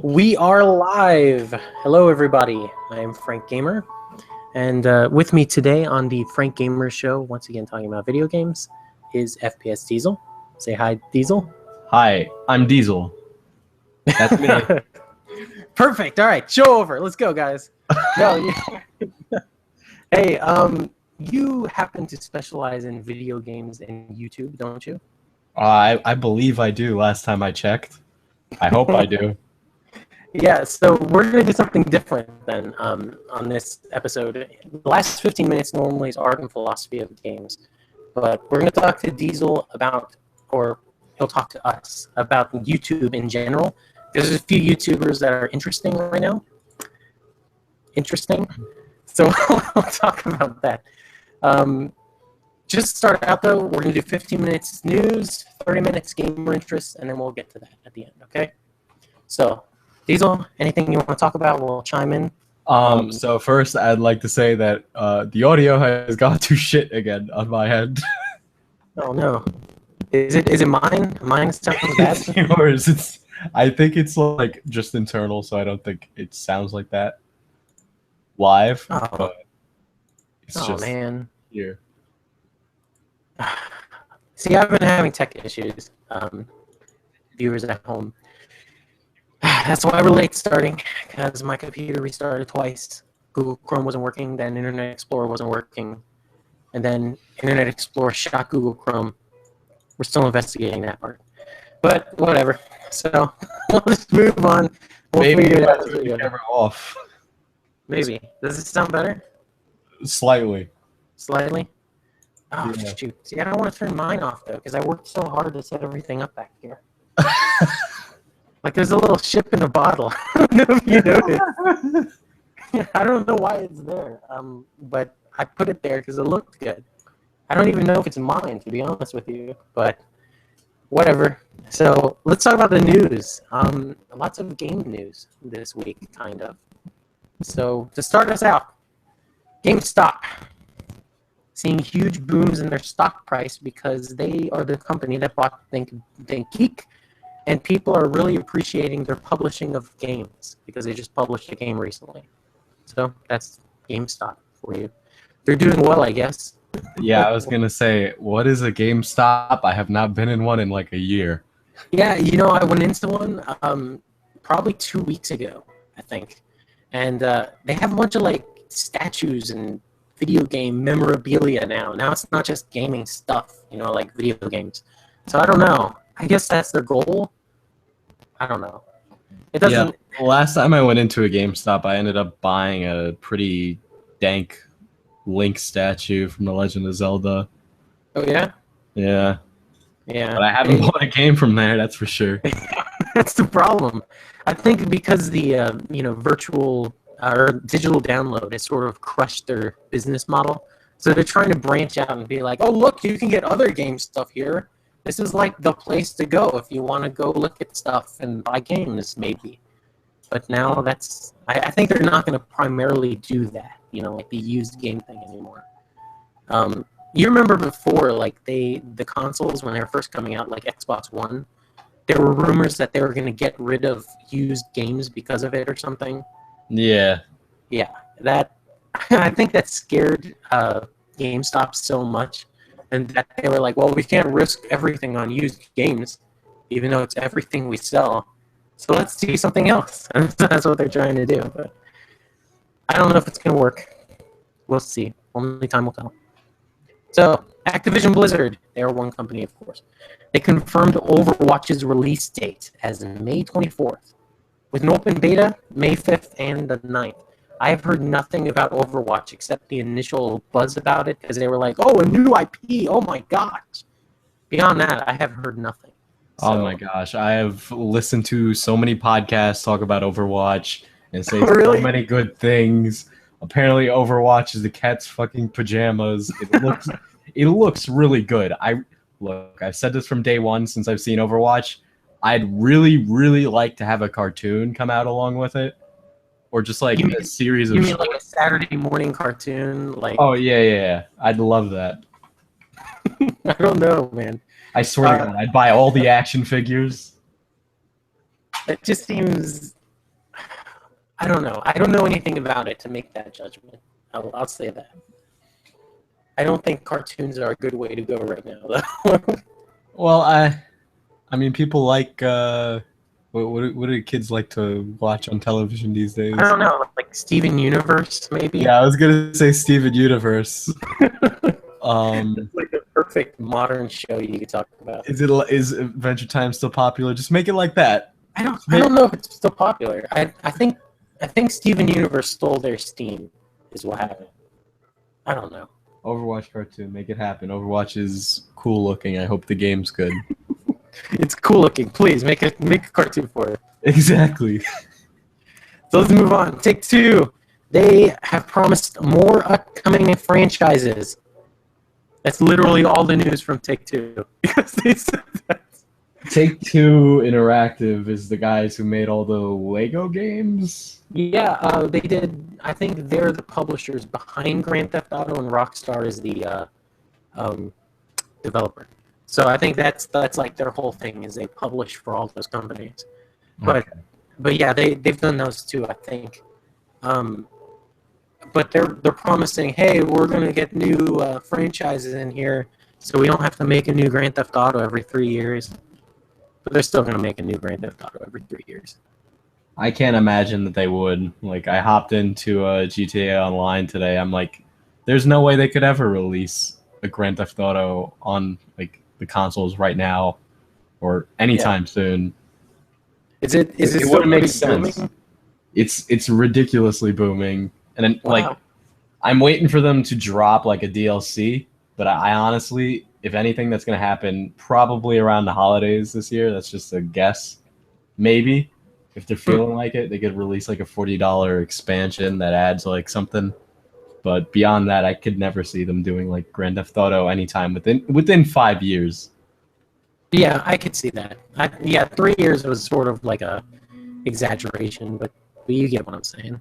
We are live. Hello, everybody. I am Frank Gamer, and with me today on the Frank Gamer Show, once again talking about video games, is FPS Diesel. Say hi, Diesel. Hi, I'm Diesel. That's me. Perfect. All right, show over. Let's go, guys. Hey, you happen to specialize in video games and YouTube, don't you? I believe I do. Last time I checked. I hope I do. Yeah, so we're going to do something different then on this episode. The last 15 minutes normally is art and philosophy of games, but we're going to talk to Diesel about, or he'll talk to us about YouTube in general. There's a few YouTubers that are interesting right now. So we'll talk about that. Just start out though, we're going to do 15 minutes news, 30 minutes gamer interest, and then we'll get to that at the end, okay? So, Diesel, anything you want to talk about, we'll chime in. So first, I'd like to say that the audio has gone to shit again on my end. Oh no, is it mine? Mine sounds bad. It's yours. I think it's like just internal, so I don't think it sounds like that live. Oh, but it's just man. Here. See, I've been having tech issues. Viewers at home. That's why we're late starting, because my computer restarted twice. Google Chrome wasn't working, then Internet Explorer wasn't working, and then Internet Explorer shot Google Chrome. We're still investigating that part. But whatever. So we'll just move on. We'll Maybe figure it out. the camera off. Maybe. Does it sound better? Slightly. Slightly? Oh, Yeah. shoot. See, I don't want to turn mine off, though, because I worked so hard to set everything up back here. Like, there's a little ship in a bottle. I don't know if you noticed. I don't know why it's there, but I put it there because it looked good. I don't even know if it's mine, to be honest with you, but whatever. So let's talk about the news. Lots of game news this week, kind of. So to start us out, GameStop. Seeing huge booms in their stock price because they are the company that bought Think Geek. And people are really appreciating their publishing of games because they just published a game recently. So that's GameStop for you. They're doing well, I guess. Yeah, I was going to say, what is a GameStop? I have not been in one in like a year. Yeah, I went into one probably 2 weeks ago, I think. And they have a bunch of like statues and video game memorabilia now. Now it's not just gaming stuff, like video games. So I don't know. I guess that's their goal. I don't know. It doesn't. Yeah, last time I went into a GameStop, I ended up buying a pretty dank Link statue from The Legend of Zelda. Oh yeah. Yeah. Yeah. But I haven't bought a game from there. That's for sure. That's the problem. I think because the virtual or digital download has sort of crushed their business model, so they're trying to branch out and be like, oh look, you can get other game stuff here. This is like the place to go if you want to go look at stuff and buy games, maybe. But now I think they're not going to primarily do that, like the used game thing anymore. You remember before, like the consoles, when they were first coming out, like Xbox One, there were rumors that they were going to get rid of used games because of it or something. Yeah. Yeah, I think that scared GameStop so much. And that they were like, well, we can't risk everything on used games, even though it's everything we sell. So let's do something else. And that's what they're trying to do. But I don't know if it's going to work. We'll see. Only time will tell. So Activision Blizzard, they're one company, of course. They confirmed Overwatch's release date as May 24th, with an open beta May 5th and the 9th. I've heard nothing about Overwatch except the initial buzz about it because they were like, oh, a new IP, oh my gosh. Beyond that, I have heard nothing. Oh my gosh, I have listened to so many podcasts talk about Overwatch and say Really? so many good things. Apparently Overwatch is the cat's fucking pajamas. It looks really good. I've said this from day one since I've seen Overwatch. I'd really, really like to have a cartoon come out along with it. Or just like a series of... You mean like a Saturday morning cartoon? Like? Oh, yeah. I'd love that. I don't know, man. I swear to God, I'd buy all the action figures. It just seems I don't know. I don't know anything about it to make that judgment. I'll say that. I don't think cartoons are a good way to go right now, though. Well, I mean, people like what do kids like to watch on television these days? I don't know, like Steven Universe, maybe. Yeah, I was gonna say Steven Universe. It's like the perfect modern show you could talk about. Is Adventure Time still popular? Just make it like that. I don't know if it's still popular. I think Steven Universe stole their steam, is what happened. I don't know. Overwatch cartoon, make it happen. Overwatch is cool looking. I hope the game's good. It's cool looking. Please make a cartoon for it. Exactly. So let's move on. Take-Two. They have promised more upcoming franchises. That's literally all the news from Take-Two. Because they said that. Take-Two Interactive is the guys who made all the Lego games. Yeah, they did. I think they're the publishers behind Grand Theft Auto, and Rockstar is the developer. So I think that's like their whole thing is they publish for all those companies. But yeah, they've done those too, I think. But they're promising, hey, we're gonna get new franchises in here, so we don't have to make a new Grand Theft Auto every 3 years. But they're still gonna make a new Grand Theft Auto every 3 years. I can't imagine that they would. Like, I hopped into GTA Online today. I'm like, there's no way they could ever release a Grand Theft Auto on like the consoles right now or anytime soon. Is it wouldn't make sense. booming? It's ridiculously booming, and then like I'm waiting for them to drop like a DLC. But I honestly, if anything, that's gonna happen probably around the holidays this year. That's just a guess. Maybe if they're feeling like it, they could release like a $40 expansion that adds like something. But beyond that, I could never see them doing like Grand Theft Auto anytime within 5 years. Yeah, I could see that. 3 years was sort of like a exaggeration, but you get what I'm saying.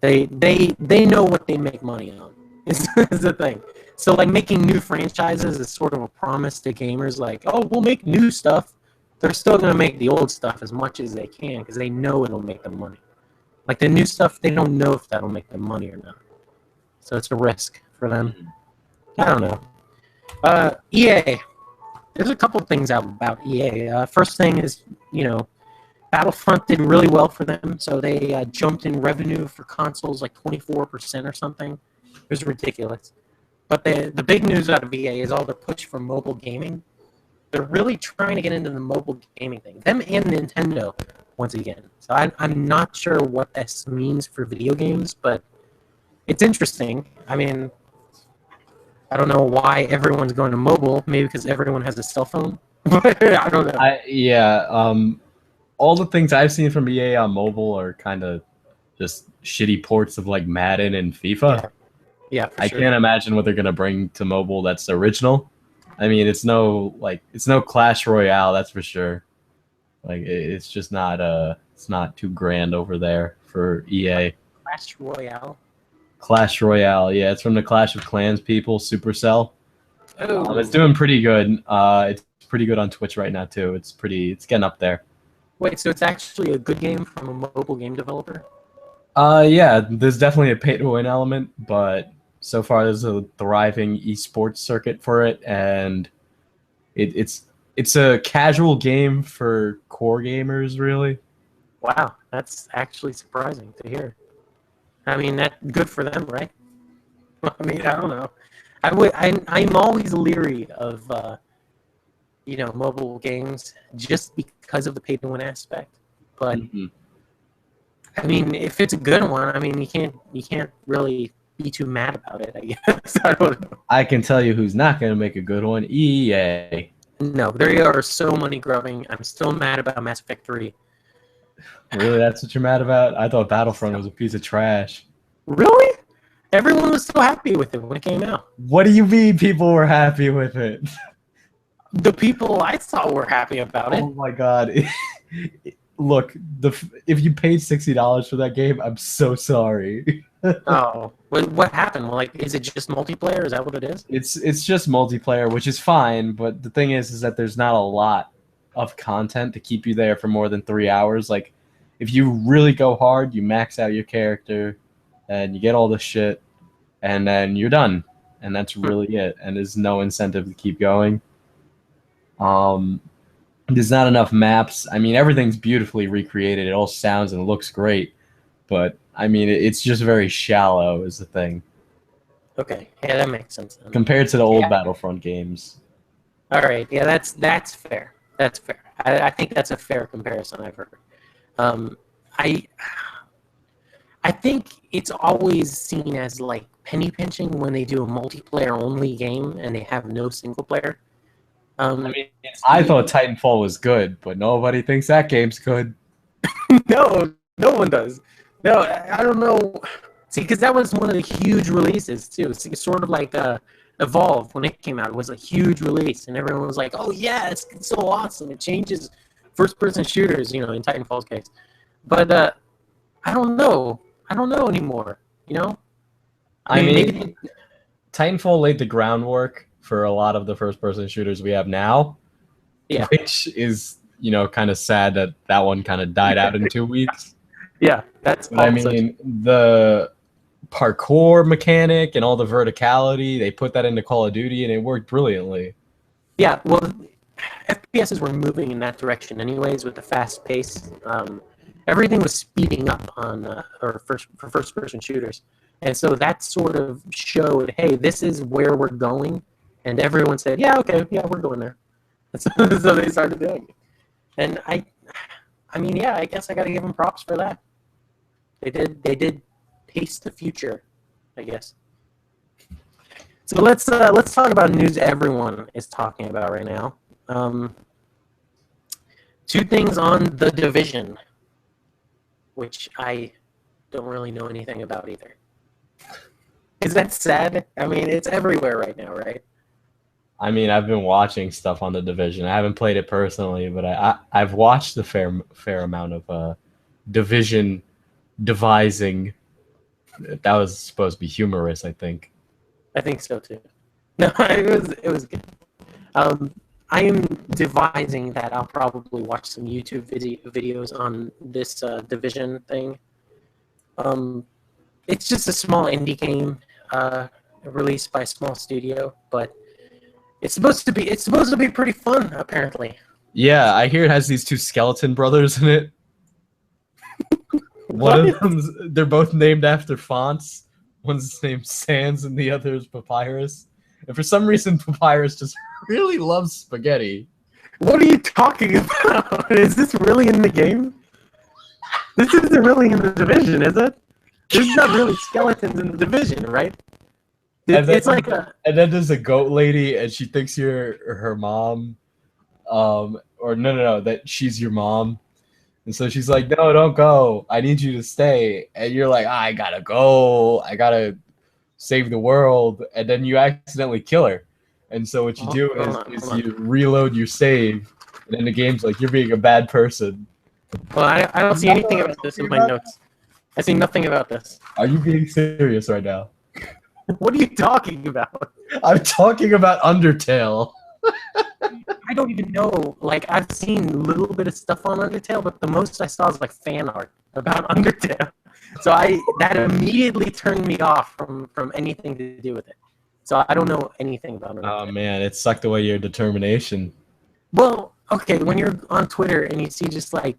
They know what they make money on. Is the thing. So like making new franchises is sort of a promise to gamers. Like, oh, we'll make new stuff. They're still gonna make the old stuff as much as they can because they know it'll make them money. Like the new stuff, they don't know if that'll make them money or not. So it's a risk for them. I don't know. EA. There's a couple things out about EA. First thing is, Battlefront did really well for them, so they jumped in revenue for consoles like 24% or something. It was ridiculous. But the big news out of EA is all the push for mobile gaming. They're really trying to get into the mobile gaming thing. Them and Nintendo, once again. So I'm not sure what this means for video games, but it's interesting. I mean, I don't know why everyone's going to mobile. Maybe because everyone has a cell phone. I don't know. All the things I've seen from EA on mobile are kind of just shitty ports of like Madden and FIFA. Yeah, I can't imagine what they're gonna bring to mobile that's original. I mean, it's no Clash Royale, that's for sure. Like it's just not it's not too grand over there for EA. Clash Royale. Clash Royale, yeah, it's from the Clash of Clans people, Supercell. Oh, it's doing pretty good. It's pretty good on Twitch right now too. It's getting up there. Wait, so it's actually a good game from a mobile game developer? Yeah, there's definitely a pay-to-win element, but so far there's a thriving esports circuit for it, and it's a casual game for core gamers, really. Wow, that's actually surprising to hear. I mean, that's good for them, right? I mean, I don't know. I'm always leery of mobile games just because of the pay-to-win aspect. But I mean, if it's a good one, I mean, you can't really be too mad about it, I guess. I don't know. I can tell you who's not going to make a good one: EA. No, there are so many grubbing. I'm still mad about Mass Effect 3. Really, that's what you're mad about? I thought Battlefront was a piece of trash. Really? Everyone was so happy with it when it came out. What do you mean people were happy with it? The people I saw were happy about it. Oh my god. Look, if you paid $60 for that game, I'm so sorry. Oh, what happened? Well, like, is it just multiplayer? Is that what it is? It's just multiplayer, which is fine, but the thing is that there's not a lot of content to keep you there for more than 3 hours. Like, if you really go hard, you max out your character, and you get all the shit, and then you're done, and that's really it. And there's no incentive to keep going. There's not enough maps. I mean, everything's beautifully recreated. It all sounds and looks great, but I mean, it's just very shallow is the thing. Okay, yeah, that makes sense then. Compared to the old Battlefront games. All right, yeah, that's fair. That's fair. I think that's a fair comparison I've heard. I think it's always seen as like penny pinching when they do a multiplayer only game and they have no single player. I mean, I thought Titanfall was good, but nobody thinks that game's good. No one does. No, I don't know. See, because that was one of the huge releases too. It's sort of like Evolve when it came out. It was a huge release, and everyone was like, "Oh yeah, it's so awesome! It changes first-person shooters." You know, in Titanfall's case, but I don't know. I don't know anymore. You know, I mean, Titanfall laid the groundwork for a lot of the first-person shooters we have now. Yeah, which is, you know, kind of sad that that one kind of died out in 2 weeks. Yeah, that's. But I mean, the parkour mechanic and all the verticality, they put that into Call of Duty, and it worked brilliantly. Yeah, well, FPSs were moving in that direction anyways with the fast pace. Everything was speeding up on for first-person shooters. And so that sort of showed, hey, this is where we're going. And everyone said, yeah, okay, yeah, we're going there. So they started doing it. And I mean, yeah, I guess I got to give them props for that. They did pace the future, I guess. So let's talk about news everyone is talking about right now. 2 things on The Division, which I don't really know anything about either. Is that sad? I mean, it's everywhere right now, right? I mean, I've been watching stuff on The Division. I haven't played it personally, but I've watched a fair amount of Division devising. That was supposed to be humorous, I think. I think so too. No, it was good. I am devising that I'll probably watch some YouTube videos on this Division thing. It's just a small indie game released by a small studio, but it's supposed to be pretty fun, apparently. Yeah, I hear it has these 2 skeleton brothers in it. One of them, they're both named after fonts. One's named Sans and the other is Papyrus. And for some reason, Papyrus just really loves spaghetti. What are you talking about? Is this really in the game? This isn't really in The Division, is it? There's not really skeletons in The Division, right? It's like a... And then there's a goat lady, and she thinks you're her mom. Or no, that she's your mom. And so she's like, no, don't go. I need you to stay. And you're like, I gotta go. I gotta save the world. And then you accidentally kill her. And so what you do is you reload your save. And then the game's like, you're being a bad person. Well, I don't see anything about this in my notes. I see nothing about this. Are you being serious right now? What are you talking about? I'm talking about Undertale. I don't even know. Like, I've seen a little bit of stuff on Undertale, but the most I saw is like fan art about Undertale. So that immediately turned me off from anything to do with it. So I don't know anything about Undertale. Oh man, it sucked away your determination. Well, okay, when you're on Twitter and you see just like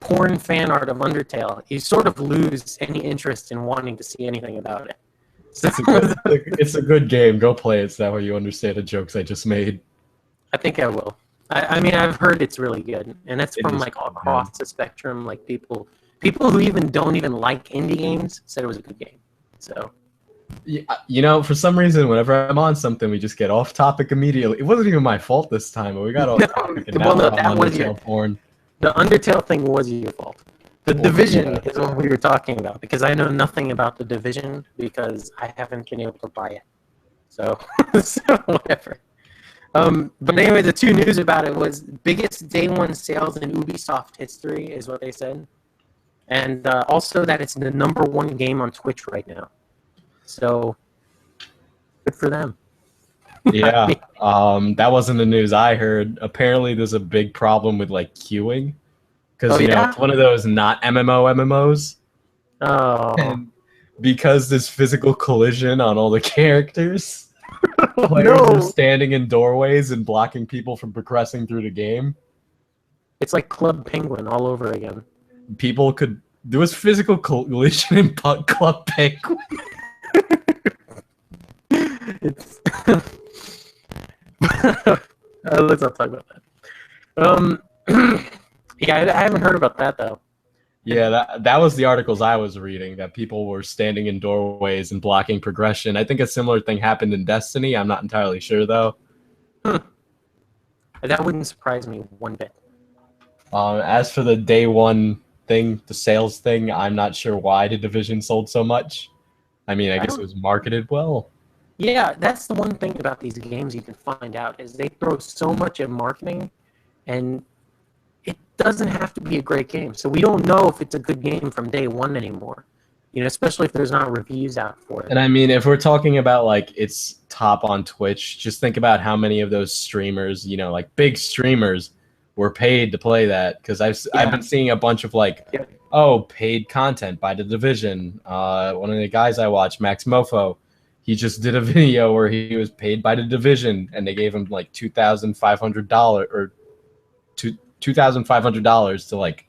porn fan art of Undertale, you sort of lose any interest in wanting to see anything about it. So, it's a good game. Go play it. It's that way you understand the jokes I just made. I think I will. I mean, I've heard it's really good, and that's from like all across the spectrum. Like people who even don't even like indie games said it was a good game. So, yeah, you know, for some reason, whenever I'm on something, we just get off topic immediately. It wasn't even my fault this time, but we got off topic. And well, no, that was your porn. The Undertale thing was your fault. The Division is what we were talking about, because I know nothing about The Division because I haven't been able to buy it. So, so whatever. But anyway, the 2 news about it was biggest day 1 sales in Ubisoft history is what they said. And also that it's the #1 game on Twitch right now. So, good for them. Yeah, that wasn't the news I heard. Apparently there's a big problem with like queuing. because it's one of those not MMOs. Oh. And because there's physical collision on all the characters, players are standing in doorways and blocking people from progressing through the game. It's like Club Penguin all over again. There was physical collision in Club Penguin. It's let's not talk about that. Yeah, I haven't heard about that though. Yeah, that was the articles I was reading, that people were standing in doorways and blocking progression. I think a similar thing happened in Destiny. I'm not entirely sure though. That wouldn't surprise me one bit. As for the day one thing, the sales thing, I'm not sure why the Division sold so much. I mean, I guess it was marketed well. Yeah, that's the one thing about these games you can find out is they throw so much at marketing, and it doesn't have to be a great game. So we don't know if it's a good game from day one anymore. Especially if there's not reviews out for it. And I mean, if we're talking about like its top on Twitch, just think about how many of those streamers, like big streamers, were paid to play that. Because I've been seeing a bunch of paid content by the Division. One of the guys I watch, Max Mofo, he just did a video where he was paid by the Division, and they gave him like $2,500 or $2,500 to like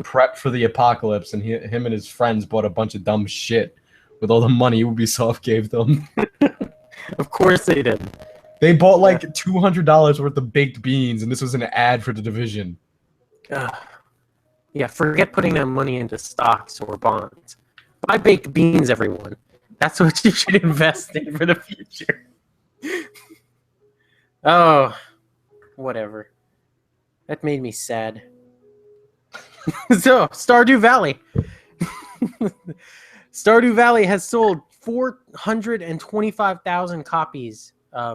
prep for the apocalypse, and him and his friends bought a bunch of dumb shit with all the money Ubisoft gave them. Of course they did. They bought like $200 worth of baked beans, and this was an ad for the Division. Yeah, forget putting that money into stocks or bonds. Buy baked beans, everyone. That's what you should invest in for the future. Oh, whatever. That made me sad. So, Stardew Valley. Stardew Valley has sold 425,000 copies, I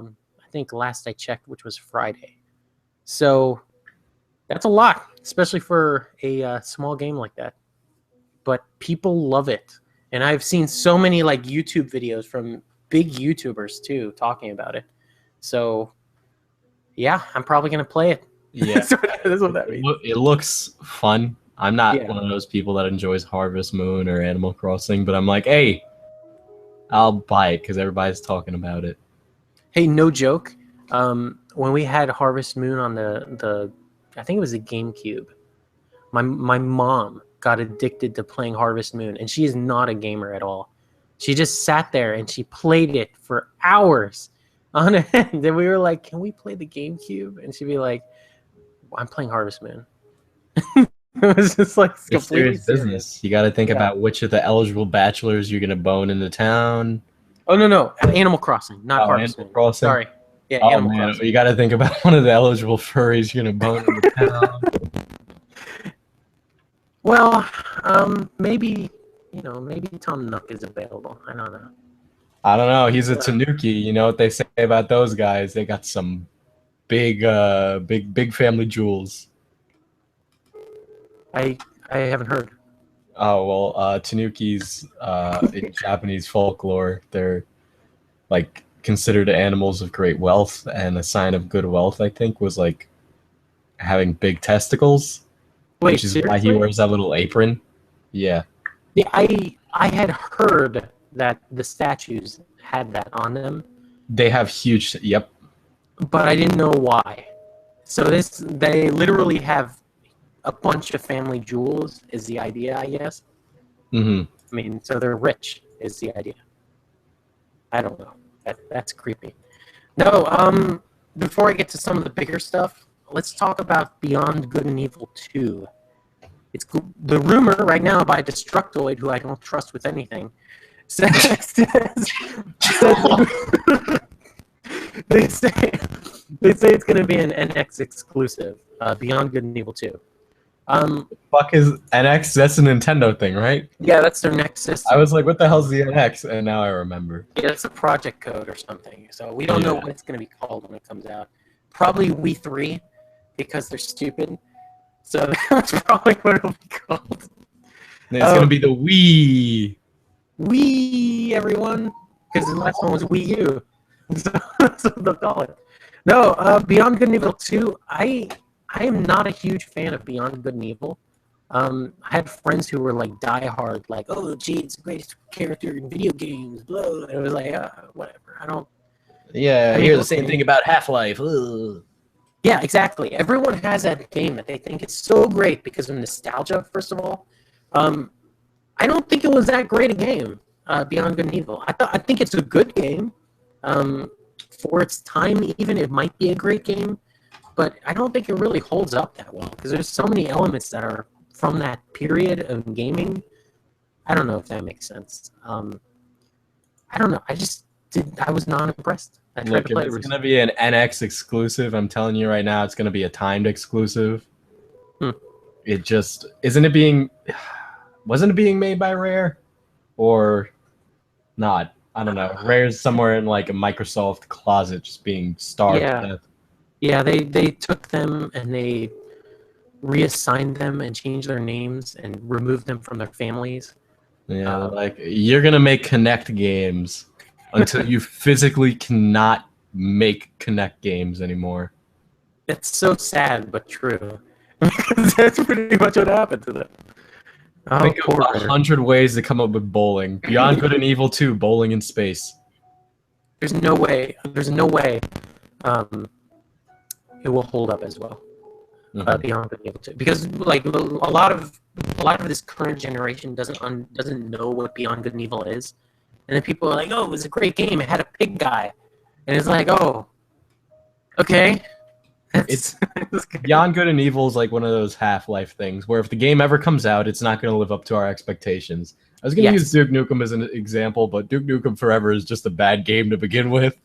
think last I checked, which was Friday. So, that's a lot, especially for a small game like that. But people love it. And I've seen so many YouTube videos from big YouTubers, too, talking about it. So, yeah, I'm probably going to play it. Yeah, that's what that means. It looks fun. I'm not one of those people that enjoys Harvest Moon or Animal Crossing, but I'm like, hey, I'll buy it because everybody's talking about it. Hey, no joke. When we had Harvest Moon on the I think it was the GameCube, my mom got addicted to playing Harvest Moon, and she is not a gamer at all. She just sat there and she played it for hours on end. And we were like, can we play the GameCube? And she'd be like, I'm playing Harvest Moon. It was just like it's serious business. You got to think about which of the eligible bachelors you're going to bone in the town. Oh, no. Animal Crossing, not Harvest Moon. Crossing. Sorry. Yeah, Animal Crossing. You got to think about one of the eligible furries you're going to bone in the town. Well, maybe Tom Nook is available. I don't know. I don't know. He's a Tanuki. You know what they say about those guys? They got some big family jewels. I haven't heard. Oh well, Tanukis in Japanese folklore, they're like considered animals of great wealth, and a sign of good wealth, I think, was like having big testicles. Wait, which is seriously? why he wears that little apron. Yeah. Yeah, I had heard that the statues had that on them. They have huge. Yep. But I didn't know why. So they literally have a bunch of family jewels is the idea, I guess. Mm-hmm. I mean, so they're rich is the idea. I don't know. That's creepy. No, before I get to some of the bigger stuff, let's talk about Beyond Good and Evil 2. It's the rumor right now by Destructoid, who I don't trust with anything, says they say it's going to be an NX exclusive, Beyond Good and Evil 2. Fuck is NX? That's a Nintendo thing, right? Yeah, that's their next system. I was like, what the hell's the NX? And now I remember. Yeah, it's a project code or something. So we don't know what it's going to be called when it comes out. Probably Wii 3, because they're stupid. So that's probably what it'll be called. It's going to be the Wii. Wii, everyone. Because the last one was Wii U. So that's what they'll call it. No, Beyond Good and Evil 2, I am not a huge fan of Beyond Good and Evil. I had friends who were like diehard, like, "Oh, Jade's the greatest character in video games." Blah. And it was like, whatever. Yeah, I I mean, hear the same okay. thing about Half-Life. Yeah, exactly. Everyone has that game that they think is so great because of nostalgia. First of all, um, I don't think it was that great a game. Beyond Good and Evil. I think it's a good game. Um, for its time, even it might be a great game, but I don't think it really holds up that well because there's so many elements that are from that period of gaming. I don't know if that makes sense. I don't know. I was not impressed. I tried Look, to if play it it's recently. gonna be an NX exclusive, I'm telling you right now, it's gonna be a timed exclusive. Hmm. It just isn't it being wasn't it being made by Rare or not? I don't know. Rare's somewhere in like a Microsoft closet, just being starved to Yeah, death. yeah. They took them and they reassigned them and changed their names and removed them from their families. Yeah, Uh, like you're gonna make Connect games until you physically cannot make Connect games anymore. it's so sad but true. That's pretty much what happened to them. Oh, Think of poor Rare. 100 ways to come up with bowling. Beyond Good and Evil 2, bowling in space. There's no way. There's no way. Um, it will hold up as well. Mhm. Beyond being able to, because like a lot of this current generation doesn't know what Beyond Good and Evil is, and then people are like, "Oh, it was a great game. It had a pig guy," and it's like, "Oh, okay." It's That's good. Beyond Good and Evil is like one of those Half-Life things where if the game ever comes out, it's not going to live up to our expectations. I was going to use Yes. Duke Nukem as an example, but Duke Nukem Forever is just a bad game to begin with.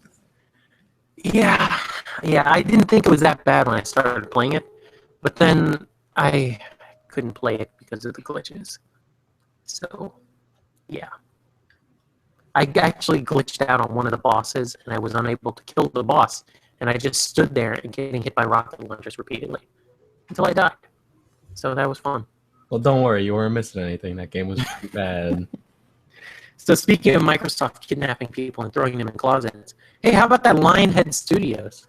Yeah. Yeah. I didn't think it was that bad when I started playing it, but then I couldn't play it because of the glitches. So yeah. I actually glitched out on one of the bosses, and I was unable to kill the boss. And I just stood there and getting hit by rocket launchers repeatedly until I died. So that was fun. Well, don't worry, you weren't missing anything. That game was pretty bad. So speaking of Microsoft kidnapping people and throwing them in closets, hey, how about that Lionhead Studios?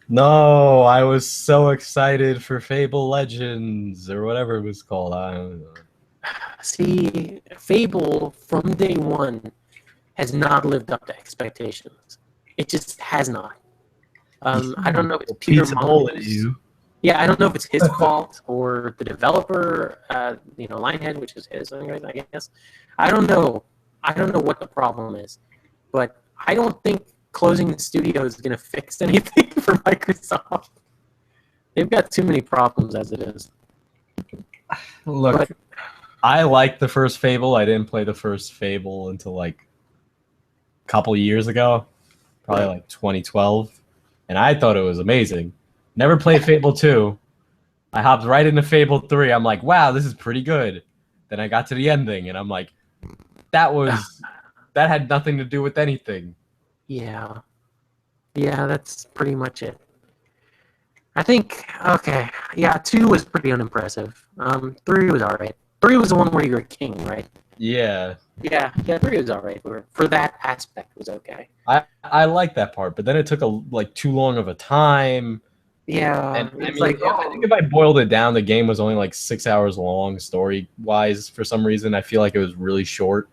No, I was so excited for Fable Legends or whatever it was called. I don't know. See, Fable from day one has not lived up to expectations. It just has not. I don't know if it's Peter Pizza bowl at Molyneux's. you. Yeah, I don't know if it's his fault or the developer, Lionhead, which is his, I guess. I don't know. I don't know what the problem is, but I don't think closing the studio is going to fix anything for Microsoft. They've got too many problems as it is. Look, But I liked the first Fable. I didn't play the first Fable until like a couple years ago, probably like 2012, and I thought it was amazing. Never played Fable 2. I hopped right into Fable 3. I'm like, wow, this is pretty good. Then I got to the ending, and I'm like, that had nothing to do with anything. yeah, yeah, that's pretty much it. I think okay, yeah, 2 was pretty unimpressive. 3 was all right. 3 was the one where you're a king, right? Yeah, Yeah, 3 was all right. For that aspect, was okay. I like that part, but then it took like too long of a time. Yeah, And I it's mean, like, I think if I boiled it down, the game was only like 6 hours long, story wise. For some reason, I feel like it was really short.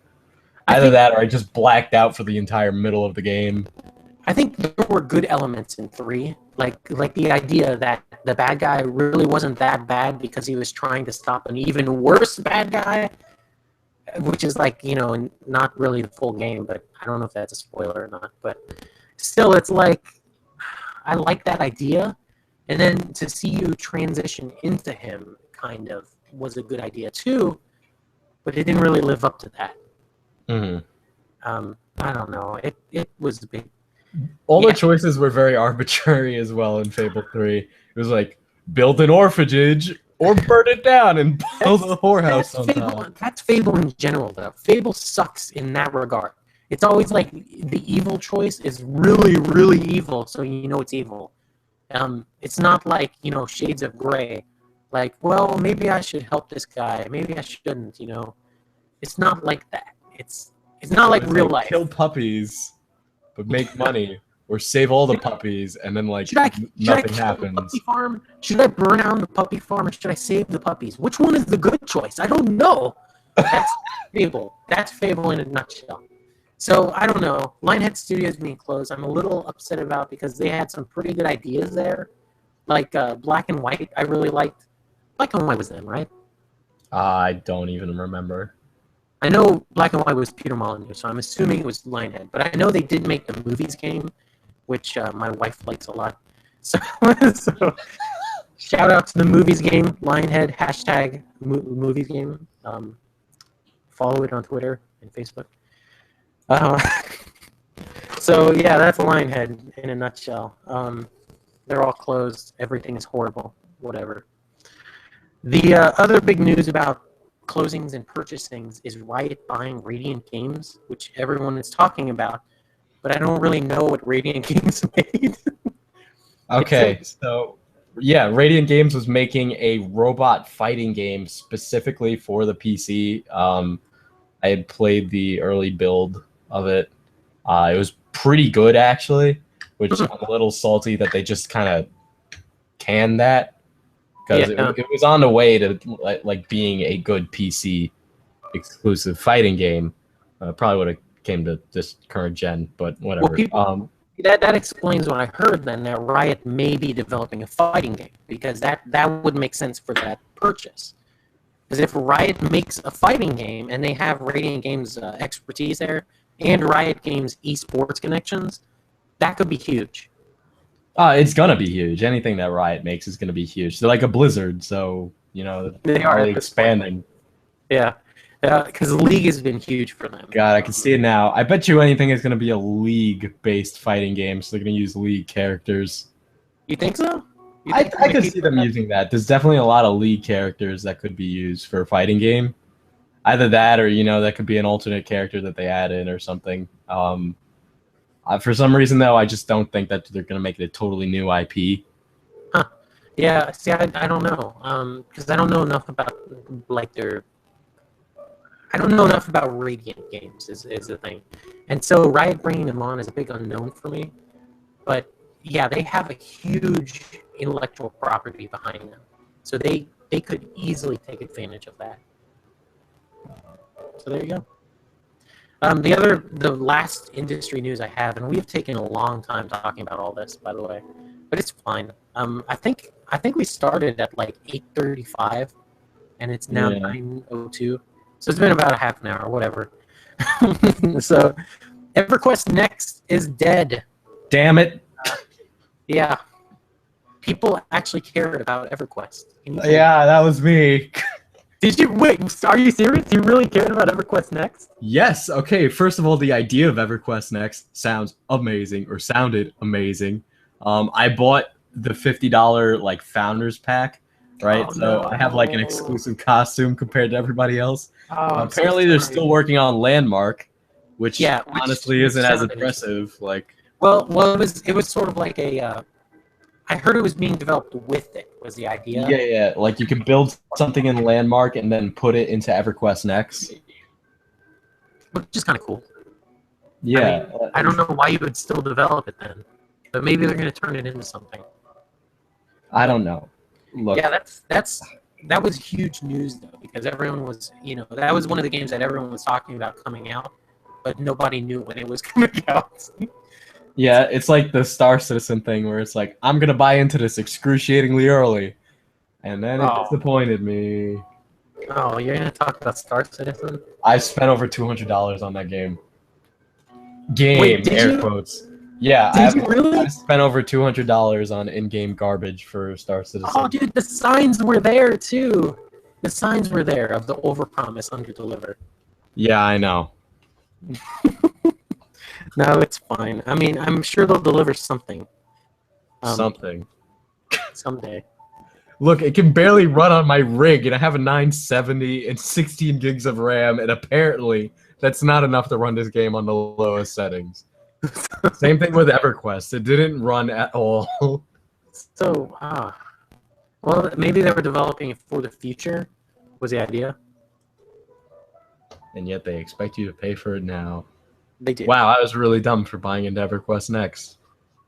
I Either think that, or I just blacked out for the entire middle of the game. I think there were good elements in 3, like the idea that the bad guy really wasn't that bad because he was trying to stop an even worse bad guy, which is like not really the full game, but I don't know if that's a spoiler or not. But still, it's like I like that idea, and then to see you transition into him kind of was a good idea too, but it didn't really live up to that. Mm-hmm. I don't know. It was a big. All Yeah, the choices were very arbitrary as well in Fable 3. It was like, build an orphanage or burn it down and build a whorehouse on top. That's Fable in general, though. Fable sucks in that regard. It's always like the evil choice is really, really evil, so you know it's evil. It's not like Shades of Grey. Like, well, maybe I should help this guy. Maybe I shouldn't. It's not like that. It's not like It's real like, life. kill puppies, but make money. or save all the puppies and then like Should I nothing kill the happens. puppy farm? Should I burn down the puppy farm, or should I save the puppies? Which one is the good choice? I don't know. That's Fable. That's Fable in a nutshell. So I don't know. Lionhead Studios being closed, I'm a little upset about because they had some pretty good ideas there, like Black and White. I really liked. Black and White was them, right? I don't even remember. I know Black and White was Peter Molyneux, so I'm assuming it was Lionhead. But I know they did make the movies game, which my wife likes a lot. So, so shout out to the movies game, Lionhead, hashtag movies game. Follow it on Twitter and Facebook. So yeah, that's Lionhead in a nutshell. They're all closed. Everything is horrible. Whatever. The other big news about closings and purchasings is Riot buying Radiant Games, which everyone is talking about, but I don't really know what Radiant Games made. Okay, so yeah, Radiant Games was making a robot fighting game specifically for the PC. I had played the early build of it. It was pretty good actually, which I'm a little salty that they just kind of canned that. Because it was on the way to like being a good PC exclusive fighting game. Probably would have came to this current gen, but whatever. Well, that explains what I heard then, that Riot may be developing a fighting game, because that would make sense for that purchase. Because if Riot makes a fighting game and they have Radiant Games expertise there and Riot Games esports connections, that could be huge. It's gonna be huge. Anything that Riot makes is gonna be huge. They're like a Blizzard, so you know they are expanding. Yeah, because the League has been huge for them. God, I can see it now. I bet you anything is gonna be a League-based fighting game, so they're gonna use League characters. You think so? I could see them using that. There's definitely a lot of League characters that could be used for a fighting game. Either that, or that could be an alternate character that they add in or something. For some reason, though, I just don't think that they're going to make it a totally new IP. Huh. Yeah, see, I don't know. Because I don't know enough about, like, I don't know enough about Radiant Games, is the thing. And so Riot bringing them on is a big unknown for me. But, yeah, they have a huge intellectual property behind them. So they could easily take advantage of that. So there you go. The last industry news I have, and we've taken a long time talking about all this, by the way, but it's fine. I think we started at like 8:35, and it's now 9:02, so it's been about a half an hour, whatever. So, Everquest Next is dead. Damn it! Yeah, people actually cared about Everquest. Yeah, that was me. Did you wait? Are you serious? You really cared about Everquest Next? Yes. Okay. First of all, the idea of Everquest Next sounds amazing, or sounded amazing. I bought the $50 like founders pack, right? Oh, so no. I have like an exclusive costume compared to everybody else. Oh, apparently, they're still working on Landmark, which honestly isn't as impressive. Like, well, it was sort of like a. I heard it was being developed with it, was the idea. Yeah. Like you could build something in Landmark and then put it into Everquest Next. Which is kind of cool. Yeah. I don't know why you would still develop it then. But maybe they're going to turn it into something. I don't know. Look. Yeah, that was huge news, though, because everyone was, that was one of the games that everyone was talking about coming out, but nobody knew when it was coming out. Yeah, it's like the Star Citizen thing where it's like, I'm going to buy into this excruciatingly early. And then it disappointed me. Oh, you're going to talk about Star Citizen? I spent over $200 on that game. Wait, air quotes. Yeah, you really? I spent over $200 on in-game garbage for Star Citizen. Oh, dude, the signs were there, too. The signs were there of the overpromise, underdeliver. Yeah, I know. No, it's fine. I mean, I'm sure they'll deliver something. Something. Someday. Look, it can barely run on my rig, and I have a 970 and 16 gigs of RAM, and apparently that's not enough to run this game on the lowest settings. Same thing with EverQuest. It didn't run at all. So, well, maybe they were developing it for the future, was the idea. And yet they expect you to pay for it now. They did. Wow, I was really dumb for buying into EverQuest Next.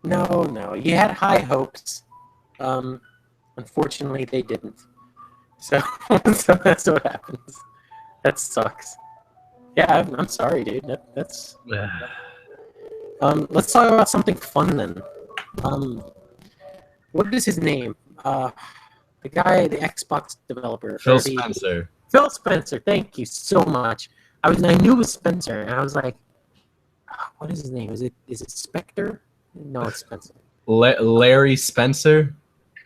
No. You had high hopes. Unfortunately, they didn't. So, so that's what happens. That sucks. Yeah, I'm sorry, dude. That's. Let's talk about something fun then. Um, what is his name? The guy, the Xbox developer, Phil Spencer. Phil Spencer. Thank you so much. I knew it was Spencer, and I was like, what is his name? Is it Spectre? No, it's Spencer. Larry Spencer.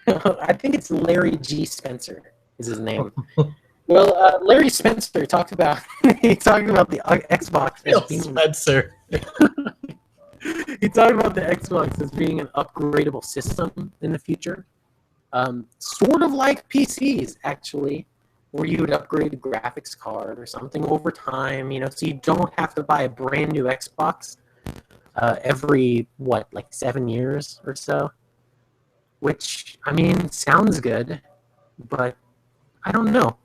I think it's Larry G. Spencer is his name. Well, Larry Spencer talked about he talked about the Xbox Phil as being Spencer. he talked about the Xbox as being an upgradable system in the future. Sort of like PCs, actually, where you would upgrade a graphics card or something over time, so you don't have to buy a brand new Xbox every, like 7 years or so. Which, I mean, sounds good, but I don't know.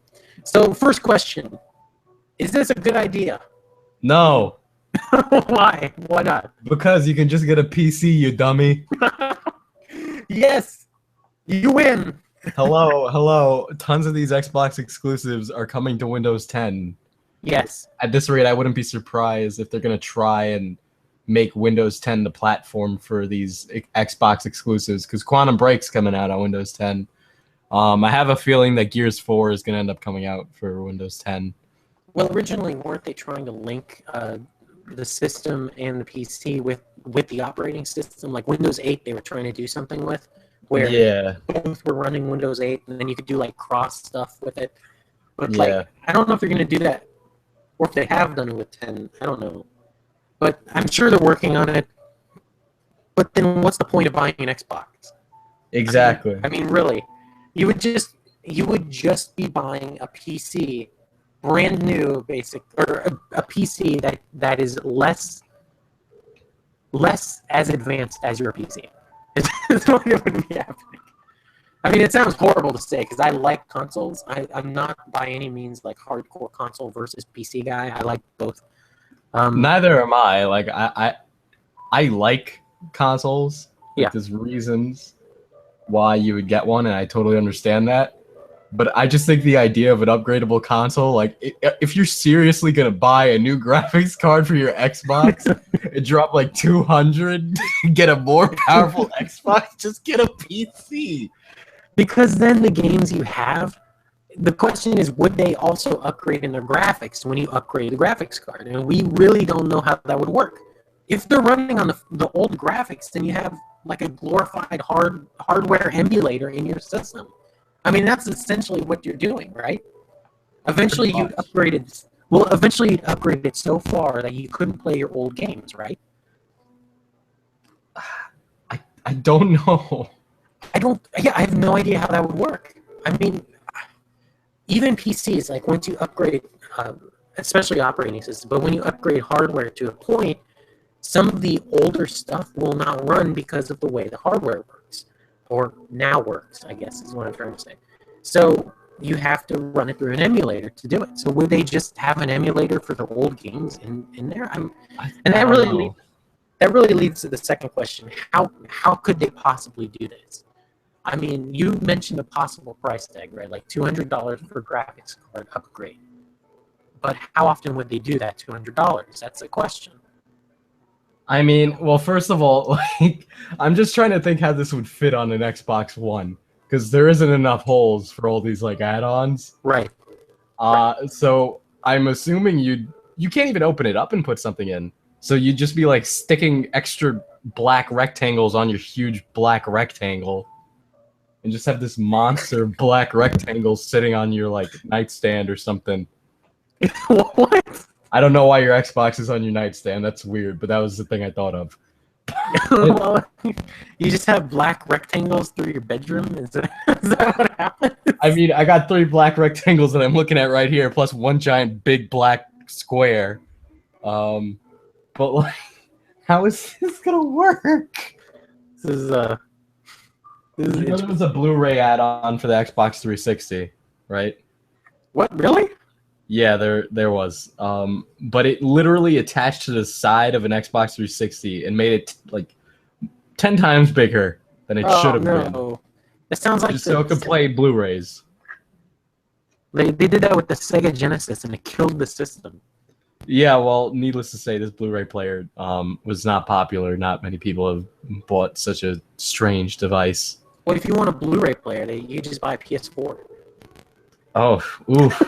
So, first question, is this a good idea? No. Why? Why not? Because you can just get a PC, you dummy. Yes! You win! Hello. Tons of these Xbox exclusives are coming to Windows 10. Yes. At this rate, I wouldn't be surprised if they're going to try and make Windows 10 the platform for these Xbox exclusives, because Quantum Break's coming out on Windows 10. I have a feeling that Gears 4 is going to end up coming out for Windows 10. Well, originally, weren't they trying to link the system and the PC with the operating system? Like Windows 8, they were trying to do something with, where both were running Windows 8, and then you could do like cross stuff with it. But like, I don't know if they're going to do that, or if they have done it with 10. I don't know. But I'm sure they're working on it. But then what's the point of buying an Xbox? Exactly. I mean, really, you would just be buying a PC, brand new, or a PC that is less as advanced as your PC. It's what it would be happening. I mean, it sounds horrible to say because I like consoles. I'm not by any means like hardcore console versus PC guy. I like both. Neither am I. Like I like consoles. Yeah. There's reasons why you would get one, and I totally understand that. But I just think the idea of an upgradable console, like if you're seriously gonna buy a new graphics card for your Xbox and drop like $200, get a more powerful Xbox, just get a PC. Because then the games you have, the question is, would they also upgrade in their graphics when you upgrade the graphics card? And we really don't know how that would work. If they're running on the old graphics, then you have like a glorified hardware emulator in your system. I mean, that's essentially what you're doing, right? Eventually, you'd upgrade it so far that you couldn't play your old games, right? I don't know. I have no idea how that would work. I mean, even PCs, like once you upgrade, especially operating systems, but when you upgrade hardware to a point, some of the older stuff will not run because of the way the hardware works, or now works, I guess is what I'm trying to say. So you have to run it through an emulator to do it. So would they just have an emulator for the old games in there? That really leads to the second question. How could they possibly do this? I mean, you mentioned a possible price tag, right? Like $200 for graphics card upgrade. But how often would they do that $200? That's the question. I mean, well, first of all, like, I'm just trying to think how this would fit on an Xbox One, because there isn't enough holes for all these like add-ons. Right. So I'm assuming you can't even open it up and put something in. So you'd just be like sticking extra black rectangles on your huge black rectangle, and just have this monster black rectangle sitting on your like nightstand or something. What? I don't know why your Xbox is on your nightstand. That's weird, but that was the thing I thought of. Well, you just have black rectangles through your bedroom? Is that what happens? I mean, I got 3 black rectangles that I'm looking at right here, plus one giant big black square. But like, how is this gonna work? This is there was a Blu-ray add-on for the Xbox 360, right? What, really? Yeah, there was. But it literally attached to the side of an Xbox 360 and made it like 10 times bigger than it should have been. No. That sounds like Just so it could play Blu-rays. They did that with the Sega Genesis, and it killed the system. Yeah, well, needless to say, this Blu-ray player was not popular. Not many people have bought such a strange device. Well, if you want a Blu-ray player, you just buy a PS4. Oh, oof.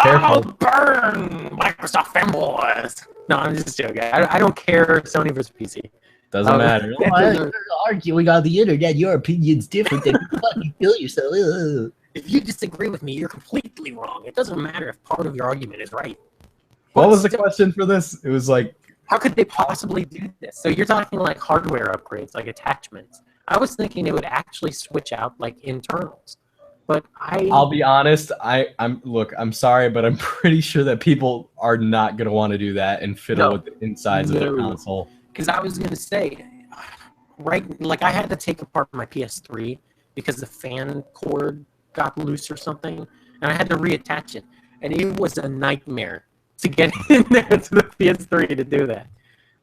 Oh, burn! Microsoft fanboys! No, I'm just joking. I don't care Sony versus PC. Doesn't matter. You're arguing on the internet. Your opinion's different than you fucking kill yourself. Ugh. If you disagree with me, you're completely wrong. It doesn't matter if part of your argument is right. What was the question for this? It was like, how could they possibly do this? So you're talking like hardware upgrades, like attachments. I was thinking it would actually switch out like internals. But I'll be honest, I'm sorry, but I'm pretty sure that people are not gonna want to do that and fiddle with the insides of their console. Because I was gonna say, right, like I had to take apart my PS3 because the fan cord got loose or something, and I had to reattach it, and it was a nightmare to get in there to the PS3 to do that.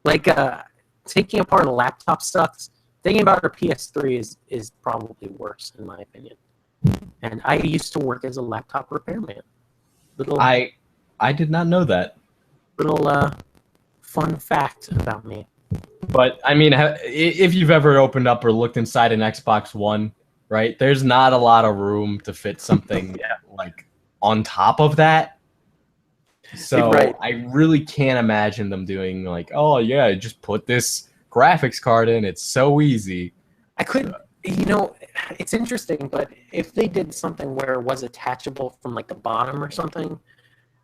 Like taking apart a laptop sucks. Thinking about a PS3 is probably worse in my opinion. And I used to work as a laptop repairman. I did not know that. Little fun fact about me. But I mean, if you've ever opened up or looked inside an Xbox One, right? There's not a lot of room to fit something like on top of that. So I really can't imagine them doing like, oh yeah, just put this graphics card in. It's so easy. I could, it's interesting, but if they did something where it was attachable from like the bottom or something,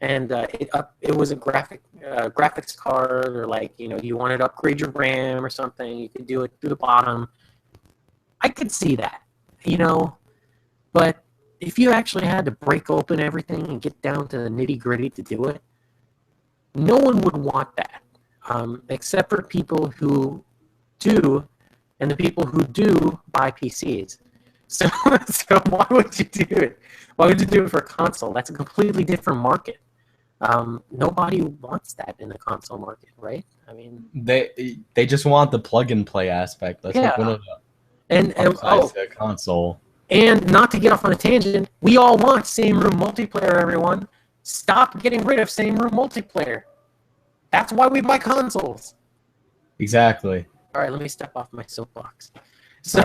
and it was a graphics card, or like you wanted to upgrade your RAM or something, you could do it through the bottom. I could see that, but if you actually had to break open everything and get down to the nitty gritty to do it, no one would want that, except for people who do. And the people who do buy PCs. So why would you do it? Why would you do it for a console? That's a completely different market. Nobody wants that in the console market, right? I mean, they just want the plug and play aspect. That's like one of the upsides to a console. And not to get off on a tangent, we all want same room multiplayer. Everyone, stop getting rid of same room multiplayer. That's why we buy consoles. Exactly. All right, let me step off my soapbox. So,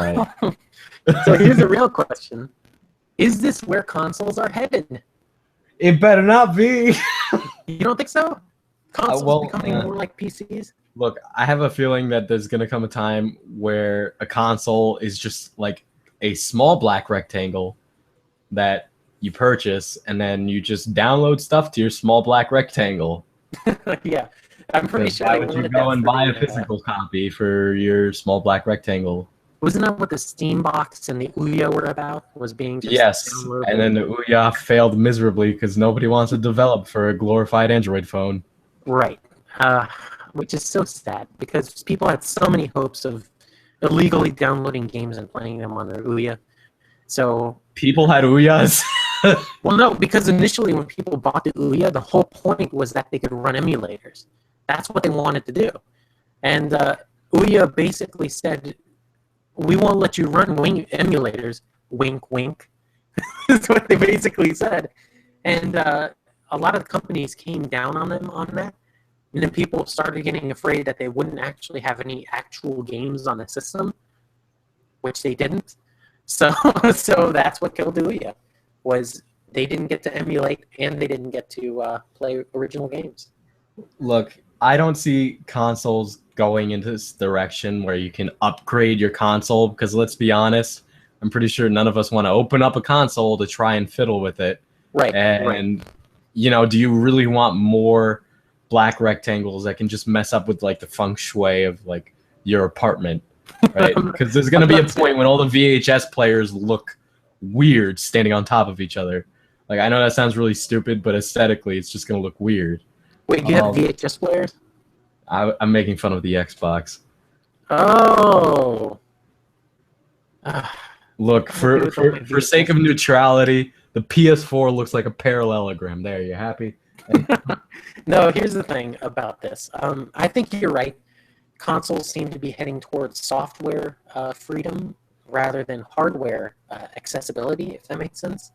so here's the real question. Is this where consoles are headed? It better not be. You don't think so? Consoles becoming more like PCs? Look, I have a feeling that there's going to come a time where a console is just like a small black rectangle that you purchase, and then you just download stuff to your small black rectangle. Yeah. I'm pretty sure. Why would you go and buy a physical copy for your small black rectangle? Wasn't that what the Steam box and the Ouya were about? Was being just downloaded? And then the Ouya failed miserably because nobody wants to develop for a glorified Android phone. Right. Which is so sad because people had so many hopes of illegally downloading games and playing them on their Ouya. So people had Ouyas? Well, no, because initially when people bought the Ouya, the whole point was that they could run emulators. That's what they wanted to do. And Ouya basically said, we won't let you run emulators. Wink, wink. That's what they basically said. And a lot of companies came down on them on that. And then people started getting afraid that they wouldn't actually have any actual games on the system, which they didn't. So that's what killed Ouya, was they didn't get to emulate and they didn't get to play original games. Look, I don't see consoles going into this direction where you can upgrade your console, because let's be honest, I'm pretty sure none of us want to open up a console to try and fiddle with it. Right. And, do you really want more black rectangles that can just mess up with, like, the feng shui of, like, your apartment, right? Because there's going to be a point when all the VHS players look weird standing on top of each other. Like, I know that sounds really stupid, but aesthetically, it's just going to look weird. Wait, you have VHS players? I'm making fun of the Xbox. Oh. Look, for sake of neutrality, the PS4 looks like a parallelogram. There, you happy? No, here's the thing about this. I think you're right. consoles seem to be heading towards software freedom rather than hardware accessibility, if that makes sense.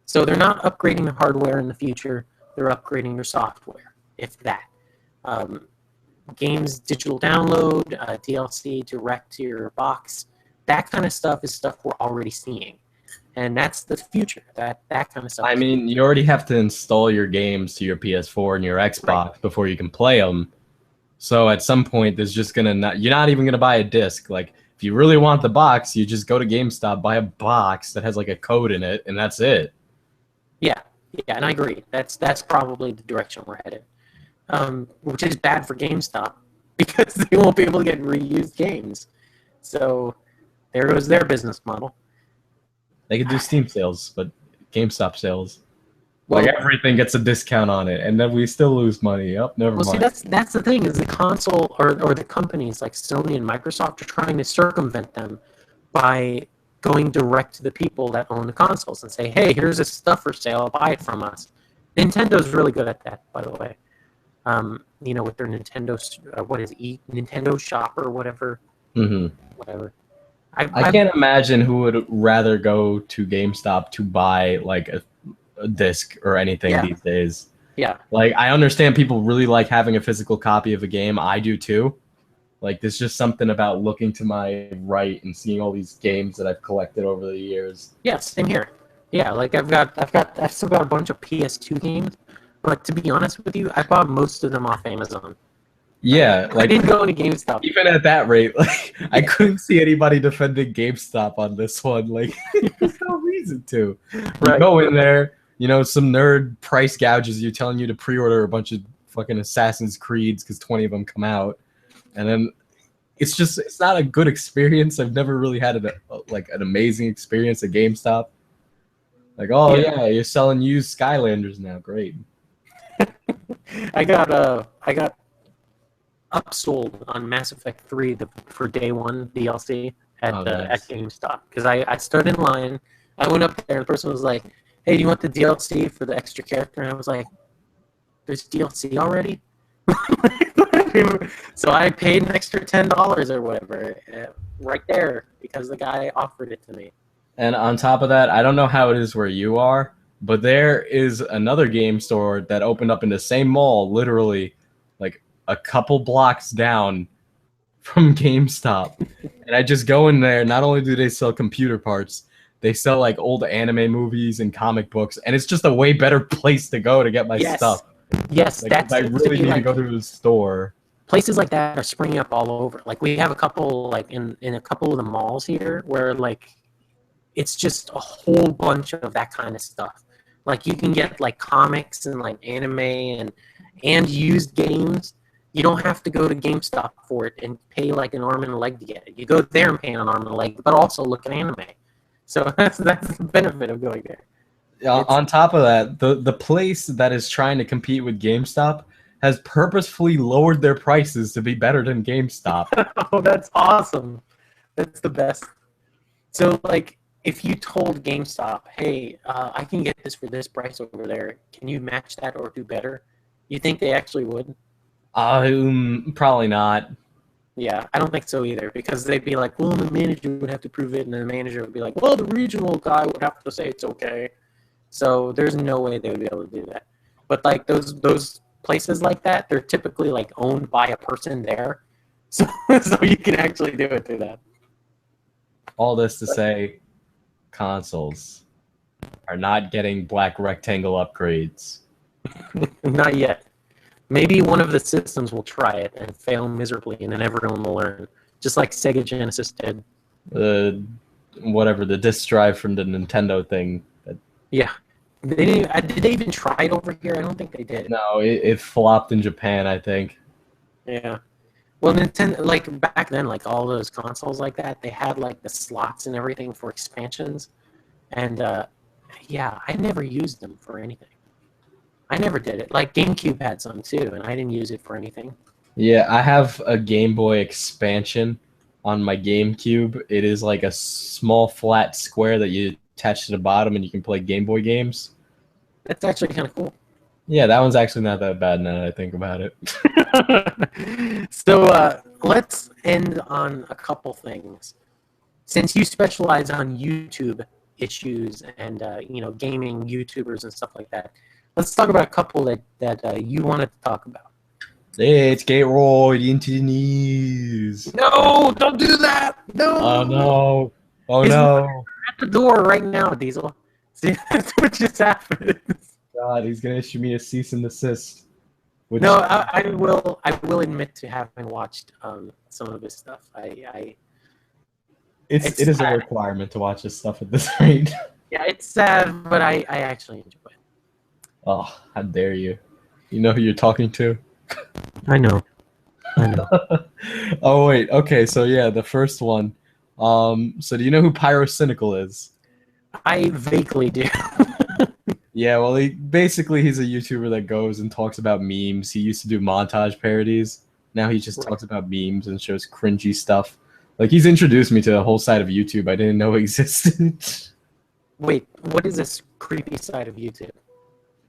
So they're not upgrading the hardware in the future, they're upgrading their software, if that. Um, Games digital download, DLC direct to your box, that kind of stuff is stuff we're already seeing. And that's the future. That kind of stuff. I mean, you already have to install your games to your PS4 and your Xbox before you can play them. So at some point, there's just you're not even gonna buy a disc. Like, if you really want the box, you just go to GameStop, buy a box that has like a code in it, and that's it. Yeah, and I agree. That's probably the direction we're headed. Which is bad for GameStop because they won't be able to get reused games. So there goes their business model. They could do Steam sales, but GameStop sales, like everything gets a discount on it, and then we still lose money. Oh, never mind. See, that's the thing is the console or the companies like Sony and Microsoft are trying to circumvent them by going direct to the people that own the consoles and say, hey, here's this stuff for sale, buy it from us. Nintendo's really good at that, by the way. With their Nintendo, Nintendo Shop or whatever. Mm-hmm. Whatever. I can't imagine who would rather go to GameStop to buy like a disc or anything these days. Yeah. Like, I understand people really like having a physical copy of a game. I do too. Like, there's just something about looking to my right and seeing all these games that I've collected over the years. Yeah, same here. Yeah, like I've still got a bunch of PS2 games, but to be honest with you, I bought most of them off Amazon. Yeah, like I didn't go into GameStop. Even at that rate, like I couldn't see anybody defending GameStop on this one. Like, there's no reason to. You go in there, some nerd price gouges you, telling you to pre-order a bunch of fucking Assassin's Creeds because 20 of them come out, and then it's not a good experience. I've never really had an amazing experience at GameStop. Like, oh yeah, you're selling used Skylanders now, great. I got upsold on Mass Effect 3 for day one DLC at GameStop because I stood in line. I went up there and the person was like, hey, do you want the DLC for the extra character? And I was like, there's DLC already? So I paid an extra $10 or whatever right there because the guy offered it to me. And on top of that, I don't know how it is where you are, but there is another game store that opened up in the same mall, literally like a couple blocks down from GameStop. And I just go in there. Not only do they sell computer parts, they sell like old anime movies and comic books. And it's just a way better place to go to get my stuff. Yes, like, I really need to go to the store. Places like that are springing up all over. Like we have a couple, like in a couple of the malls here, where like it's just a whole bunch of that kind of stuff. Like you can get like comics and like anime and used games. You don't have to go to GameStop for it and pay like an arm and a leg to get it. You go there and pay an arm and a leg, but also look at anime. So that's the benefit of going there. On top of that, the place that is trying to compete with GameStop has purposefully lowered their prices to be better than GameStop. Oh, that's awesome. That's the best. So, like, if you told GameStop, hey, I can get this for this price over there, can you match that or do better? You think they actually would? Probably not. Yeah, I don't think so either, because they'd be like, well, the manager would have to prove it, and the manager would be like, well, the regional guy would have to say it's okay. So there's no way they would be able to do that. But like those places like that, they're typically like owned by a person there, so you can actually do it through that. All this to say, consoles are not getting black rectangle upgrades. Not yet. Maybe one of the systems will try it and fail miserably, and then everyone will learn, just like Sega Genesis did. Whatever, the disk drive from the Nintendo thing. Yeah. Did they even try it over here? I don't think they did. No, it flopped in Japan, I think. Yeah. Well, Nintendo, like back then, like all those consoles like that, they had like the slots and everything for expansions. And yeah, I never used them for anything. I never did it. Like GameCube had some too, and I didn't use it for anything. Yeah, I have a Game Boy expansion on my GameCube. It is like a small flat square that you attach to the bottom, and you can play Game Boy games. That's actually kind of cool. Yeah, that one's actually not that bad now that I think about it. So let's end on a couple things. Since you specialize on YouTube issues and gaming YouTubers and stuff like that, let's talk about a couple that you wanted to talk about. Let's get right into the news. No, don't do that. No. Oh no! Oh His no! at the door right now, Diesel. See, that's what just happened. God, he's gonna issue me a cease and desist. Which, No, I will admit to having watched some of his stuff. It is a requirement to watch this stuff at this rate. Yeah, it's sad, but I actually enjoy it. Oh, how dare you! You know who you're talking to? I know. Oh wait, okay, so yeah, the first one. So do you know who Pyrocynical is? I vaguely do. Yeah, well, he's a YouTuber that goes and talks about memes. He used to do montage parodies. Now he just talks about memes and shows cringy stuff. Like, he's introduced me to the whole side of YouTube I didn't know existed. Wait, what is this creepy side of YouTube?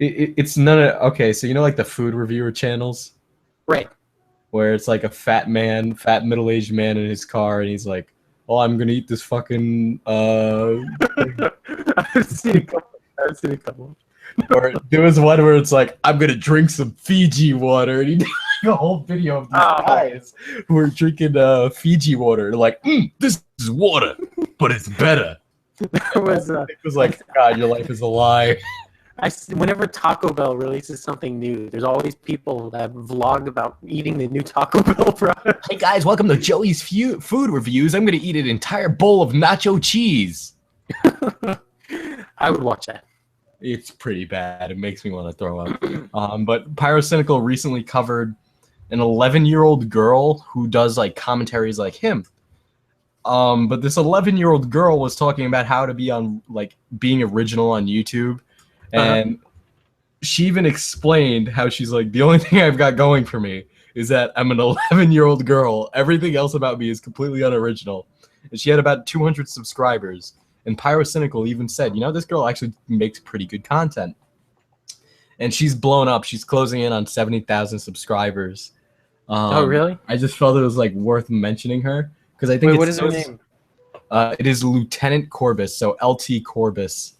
It's none of... Okay, so you know, like, the food reviewer channels? Right. Where it's like a fat middle-aged man in his car, and he's like, oh, I'm gonna eat this fucking... I've seen a couple. Or there was one where it's like, I'm gonna drink some Fiji water, and he did like a whole video of these guys who are drinking Fiji water. They're like, this is water, but it's better. It was like, God, your life is a lie. Whenever Taco Bell releases something new, there's always people that vlog about eating the new Taco Bell product. Hey guys, welcome to Joey's food reviews. I'm gonna eat an entire bowl of nacho cheese. I would watch that. It's pretty bad. It makes me want to throw up. But Pyrocynical recently covered an 11-year-old girl who does like commentaries like him. But this 11-year-old girl was talking about how to be on like being original on YouTube, and she even explained how she's like, the only thing I've got going for me is that I'm an 11-year-old girl. Everything else about me is completely unoriginal. And she had about 200 subscribers. And Pyrocynical even said, you know, this girl actually makes pretty good content. And she's blown up. She's closing in on 70,000 subscribers. Oh, really? I just felt it was like worth mentioning her. Because I think what is her name? It is Lieutenant Corbus, so LT Corbus.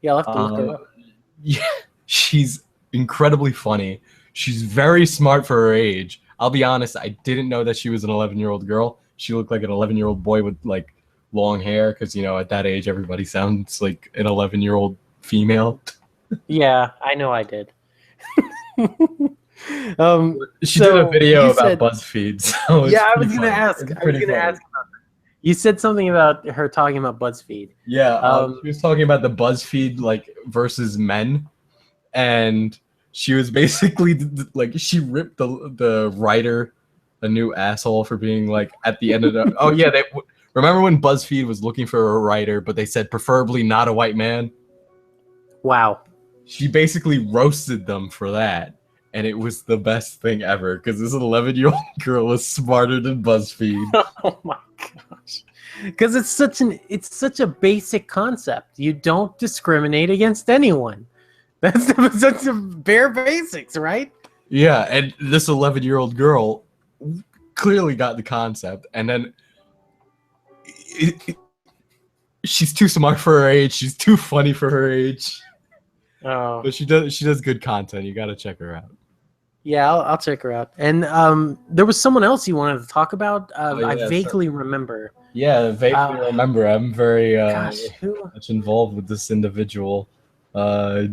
Yeah, I'll have to look her up. Yeah, she's incredibly funny. She's very smart for her age. I'll be honest, I didn't know that she was an 11-year-old girl. She looked like an 11-year-old boy with like long hair, because, you know, at that age, everybody sounds like an 11-year-old female. Yeah, I know I did. She did a video about BuzzFeed. So yeah, I was going to ask. You said something about her talking about BuzzFeed. Yeah, she was talking about the BuzzFeed like versus men, and she was basically like, she ripped the writer a new asshole for being like at the end of the. Oh yeah, remember when BuzzFeed was looking for a writer, but they said preferably not a white man? Wow. She basically roasted them for that, and it was the best thing ever because this 11-year-old girl was smarter than BuzzFeed. Oh my gosh. Because it's such a basic concept. You don't discriminate against anyone. That's the bare basics, right? Yeah, and this 11-year-old girl clearly got the concept, and then she's too smart for her age. She's too funny for her age. Oh, but she does good content. You got to check her out. Yeah, I'll check her out. And there was someone else you wanted to talk about. Yeah, I vaguely remember. Yeah, vaguely remember. I'm very who? much involved with this individual. I'm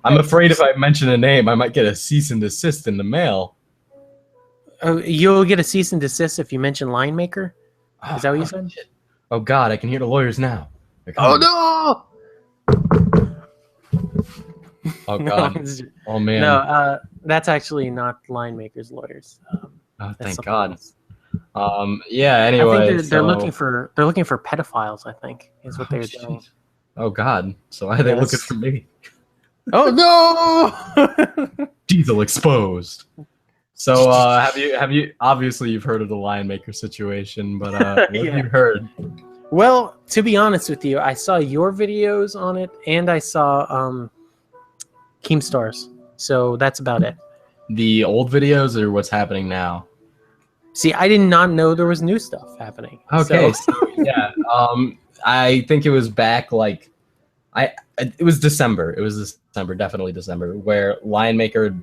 I'm afraid if I mention a name, I might get a cease and desist in the mail. Oh, you'll get a cease and desist if you mention Line Maker? Is that what you said? Shit. Oh God, I can hear the lawyers now. Oh no! Oh God. Oh man. No, that's actually not Line Maker's lawyers. Oh, thank God. Yeah. Anyway, I think they're looking for pedophiles. I think is what they're doing. Oh God. So why are they looking for me? Oh no! Diesel exposed. So have you obviously you've heard of the Lion Maker situation, but what have you heard? Well, to be honest with you, I saw your videos on it, and I saw Keemstars. So that's about it. The old videos or what's happening now? See, I did not know there was new stuff happening. Okay, So, so yeah, I think it was back like it was December. It was December, definitely December, where Lion Maker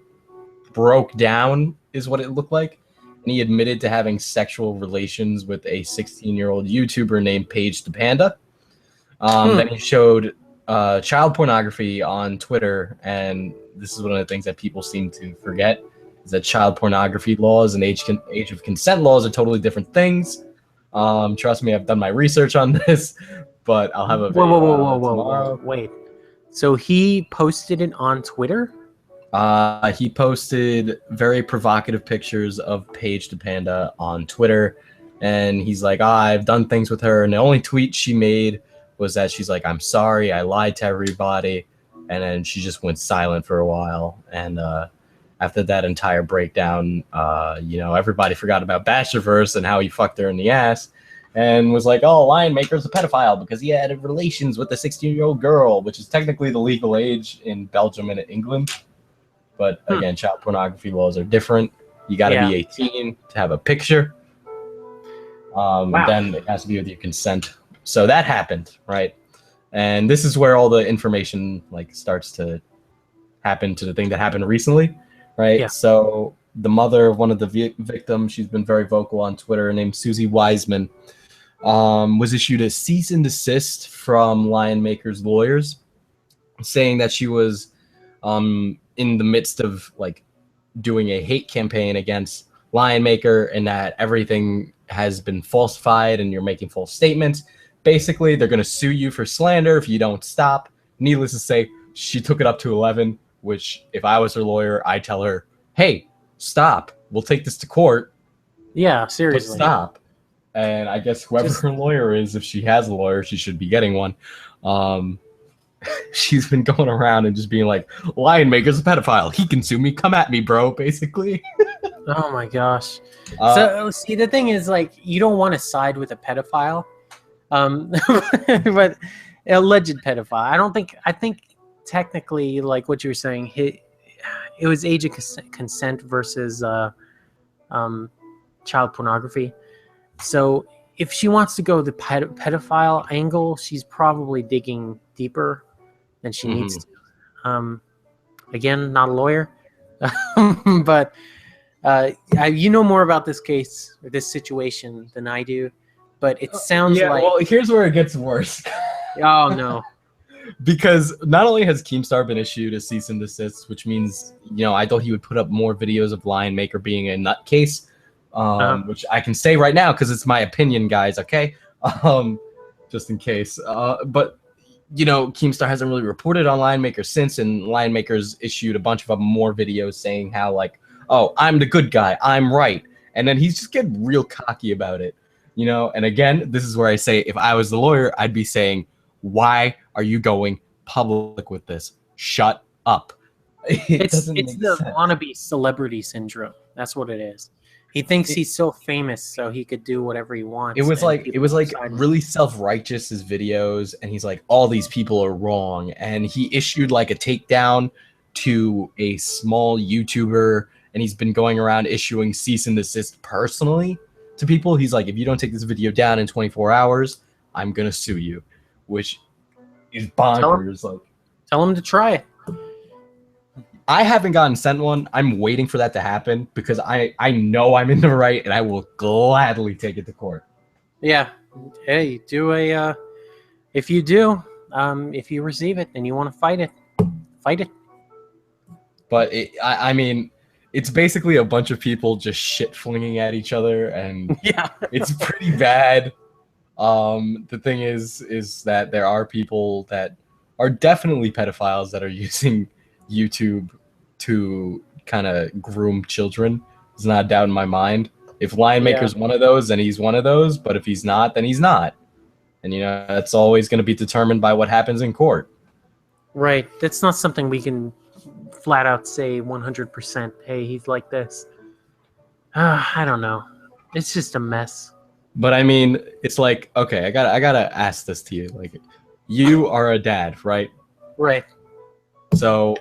broke down, is what it looked like, and he admitted to having sexual relations with a 16-year-old YouTuber named Paige the Panda. Then he showed child pornography on Twitter, and this is one of the things that people seem to forget, is that child pornography laws and age of consent laws are totally different things. Trust me, I've done my research on this, but I'll have a video tomorrow. Wait. So he posted it on Twitter? He posted very provocative pictures of Paige the Panda on Twitter, and he's like, I've done things with her, and the only tweet she made was that she's like, I'm sorry, I lied to everybody, and then she just went silent for a while, and after that entire breakdown, everybody forgot about Bachelorverse and how he fucked her in the ass, and was like, oh, Lion Maker's a pedophile because he had relations with a 16-year-old girl, which is technically the legal age in Belgium and England. But again, child pornography laws are different. You got to be 18 to have a picture. Then it has to be with your consent. So that happened, right? And this is where all the information starts to happen to the thing that happened recently, right? Yeah. So the mother of one of the victims, she's been very vocal on Twitter, named Susie Wiseman, was issued a cease and desist from Lion Maker's lawyers, saying that she was in the midst of doing a hate campaign against Lion Maker, and that everything has been falsified and you're making false statements. Basically, they're going to sue you for slander if you don't stop. Needless to say, she took it up to 11, which if I was her lawyer, I'd tell her, hey, stop. We'll take this to court. Yeah, seriously. But stop. And I guess whoever her lawyer is, if she has a lawyer, she should be getting one. She's been going around and just being like, Lion Maker's a pedophile. He can sue me. Come at me, bro, basically. Oh my gosh. So see, the thing is, you don't want to side with a pedophile, but alleged pedophile. I think technically, like what you were saying, it was age of consent versus child pornography. So if she wants to go the pedophile angle, she's probably digging deeper than she needs to. Again, not a lawyer, but you know more about this case or this situation than I do. But it sounds like... Well, here's where it gets worse. Oh, no. Because not only has Keemstar been issued a cease and desist, which means, I thought he would put up more videos of Lion Maker being a nutcase, which I can say right now because it's my opinion, guys, okay? Just in case. But, Keemstar hasn't really reported on Lion Maker since, and Lion Maker's issued a bunch of more videos saying how, oh, I'm the good guy, I'm right. And then he's just getting real cocky about it, And again, this is where I say, if I was the lawyer, I'd be saying, why are you going public with this? Shut up. It's the wannabe celebrity syndrome. That's what it is. He thinks he's so famous, so he could do whatever he wants. It was really self-righteous, his videos, and he's like, all these people are wrong. And he issued a takedown to a small YouTuber, and he's been going around issuing cease and desist personally to people. He's like, if you don't take this video down in 24 hours, I'm gonna sue you, which is bonkers. Tell him to try it. I haven't gotten sent one. I'm waiting for that to happen because I know I'm in the right, and I will gladly take it to court. Yeah. Hey, if you do, if you receive it and you want to fight it, fight it. But I mean, it's basically a bunch of people just shit flinging at each other, and it's pretty bad. The thing is that there are people that are definitely pedophiles that are using YouTube to kind of groom children. There's not a doubt in my mind. If Lion Maker's one of those, then he's one of those. But if he's not, then he's not. And, that's always going to be determined by what happens in court. Right. That's not something we can flat out say 100%. Hey, he's like this. I don't know. It's just a mess. But I mean, it's like, okay, I gotta ask this to you. You are a dad, right? Right. So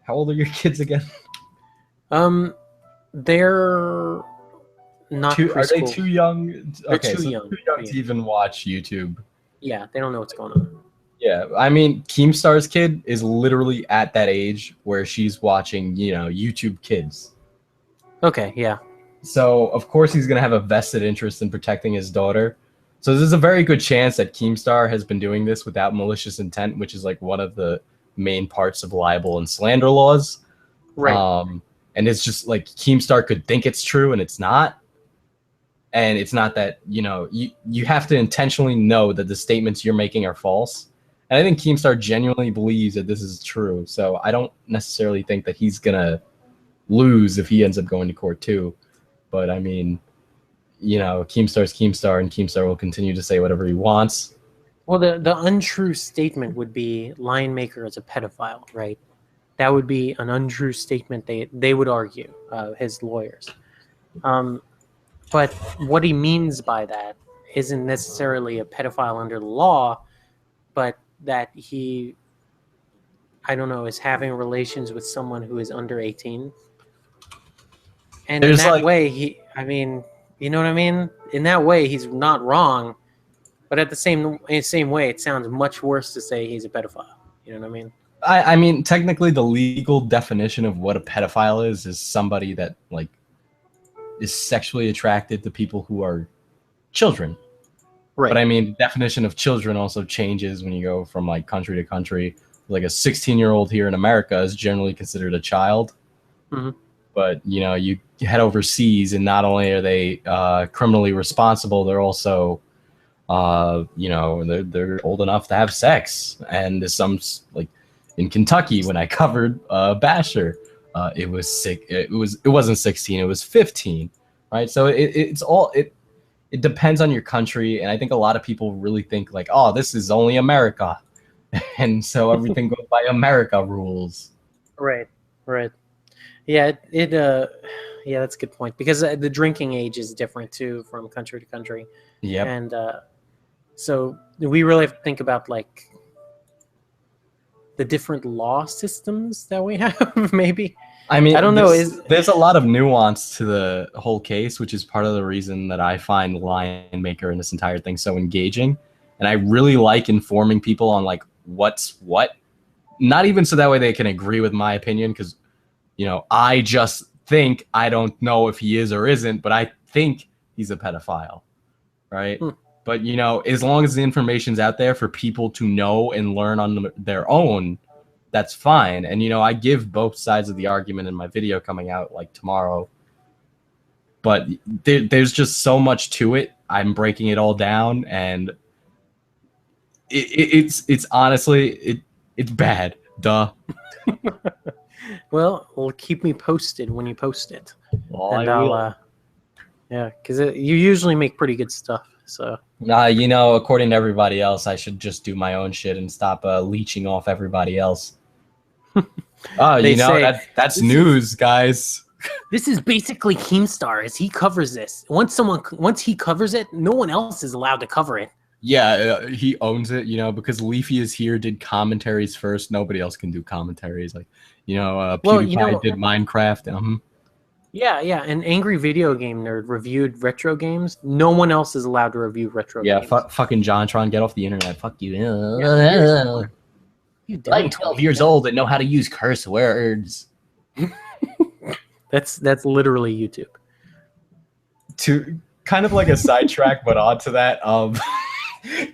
How old are your kids again? They're not Are they preschool. too young? They're Okay, too so young. too young to even watch YouTube. Yeah, they don't know what's going on. Yeah, I mean, Keemstar's kid is literally at that age where she's watching, YouTube Kids. Okay, yeah. So, of course, he's going to have a vested interest in protecting his daughter. So, there's a very good chance that Keemstar has been doing this without malicious intent, which is like one of the main parts of libel and slander laws. Right. And it's just like Keemstar could think it's true and it's not. And it's not that, you have to intentionally know that the statements you're making are false. And I think Keemstar genuinely believes that this is true. So I don't necessarily think that he's going to lose if he ends up going to court too. But I mean, Keemstar's Keemstar, and Keemstar will continue to say whatever he wants. Well, the untrue statement would be Lionmaker is a pedophile, right? That would be an untrue statement they would argue, his lawyers. But what he means by that isn't necessarily a pedophile under the law, but that he, I don't know, is having relations with someone who is under 18. And in that way, you know what I mean? In that way, he's not wrong, but at the same way, it sounds much worse to say he's a pedophile. You know what I mean? I mean, technically, the legal definition of what a pedophile is somebody that, like, is sexually attracted to people who are children. Right. But I mean, the definition of children also changes when you go from like country to country. Like a 16-year-old here in America is generally considered a child. Mm-hmm. But, you head overseas and not only are they criminally responsible, they're also, they're old enough to have sex. And there's some, like in Kentucky, when I covered Basher, it was sick. It wasn't 16, it was 15. Right. So it depends on your country. And I think a lot of people really think like, oh, this is only America. And so everything goes by America rules. Right. Yeah, yeah, that's a good point, because the drinking age is different too from country to country. Yeah. And so we really have to think about like the different law systems that we have, maybe. I mean, I don't know. There's a lot of nuance to the whole case, which is part of the reason that I find Lionmaker and this entire thing so engaging. And I really like informing people on like what's what. Not even so that way they can agree with my opinion, because I just think, I don't know if he is or isn't, but I think he's a pedophile, right? But, as long as the information's out there for people to know and learn on their own, that's fine. And, I give both sides of the argument in my video coming out like tomorrow. But there's just so much to it. I'm breaking it all down, and it's honestly, it's bad. Duh. Well, keep me posted when you post it. Well, and I'll yeah, because you usually make pretty good stuff. So according to everybody else, I should just do my own shit and stop leeching off everybody else. That's news, guys. This is basically Keemstar, as he covers this. Once he covers it, no one else is allowed to cover it. Yeah, he owns it, because Leafy is here, did commentaries first. Nobody else can do commentaries. Like, PewDiePie did Minecraft. Yeah, and Angry Video Game Nerd reviewed retro games. No one else is allowed to review retro games. Yeah, fucking JonTron, get off the internet. Fuck you. I'm 12 years old and know how to use curse words. That's literally YouTube. To kind of like a sidetrack, but onto that,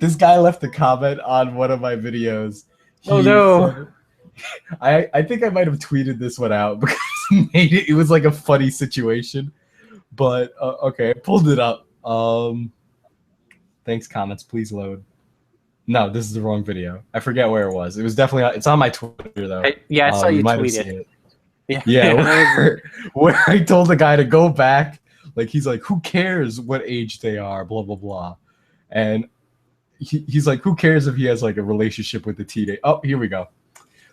this guy left a comment on one of my videos. Oh no! I think I might have tweeted this one out because it was like a funny situation. But okay, I pulled it up. Thanks, comments. Please load. No, this is the wrong video. I forget where it was. It was definitely it's on my Twitter though. I saw you tweet it. Yeah, where I told the guy to go back. Like he's like, who cares what age they are? Blah blah blah, and he's like, who cares if he has like a relationship with the teenager? Oh, here we go.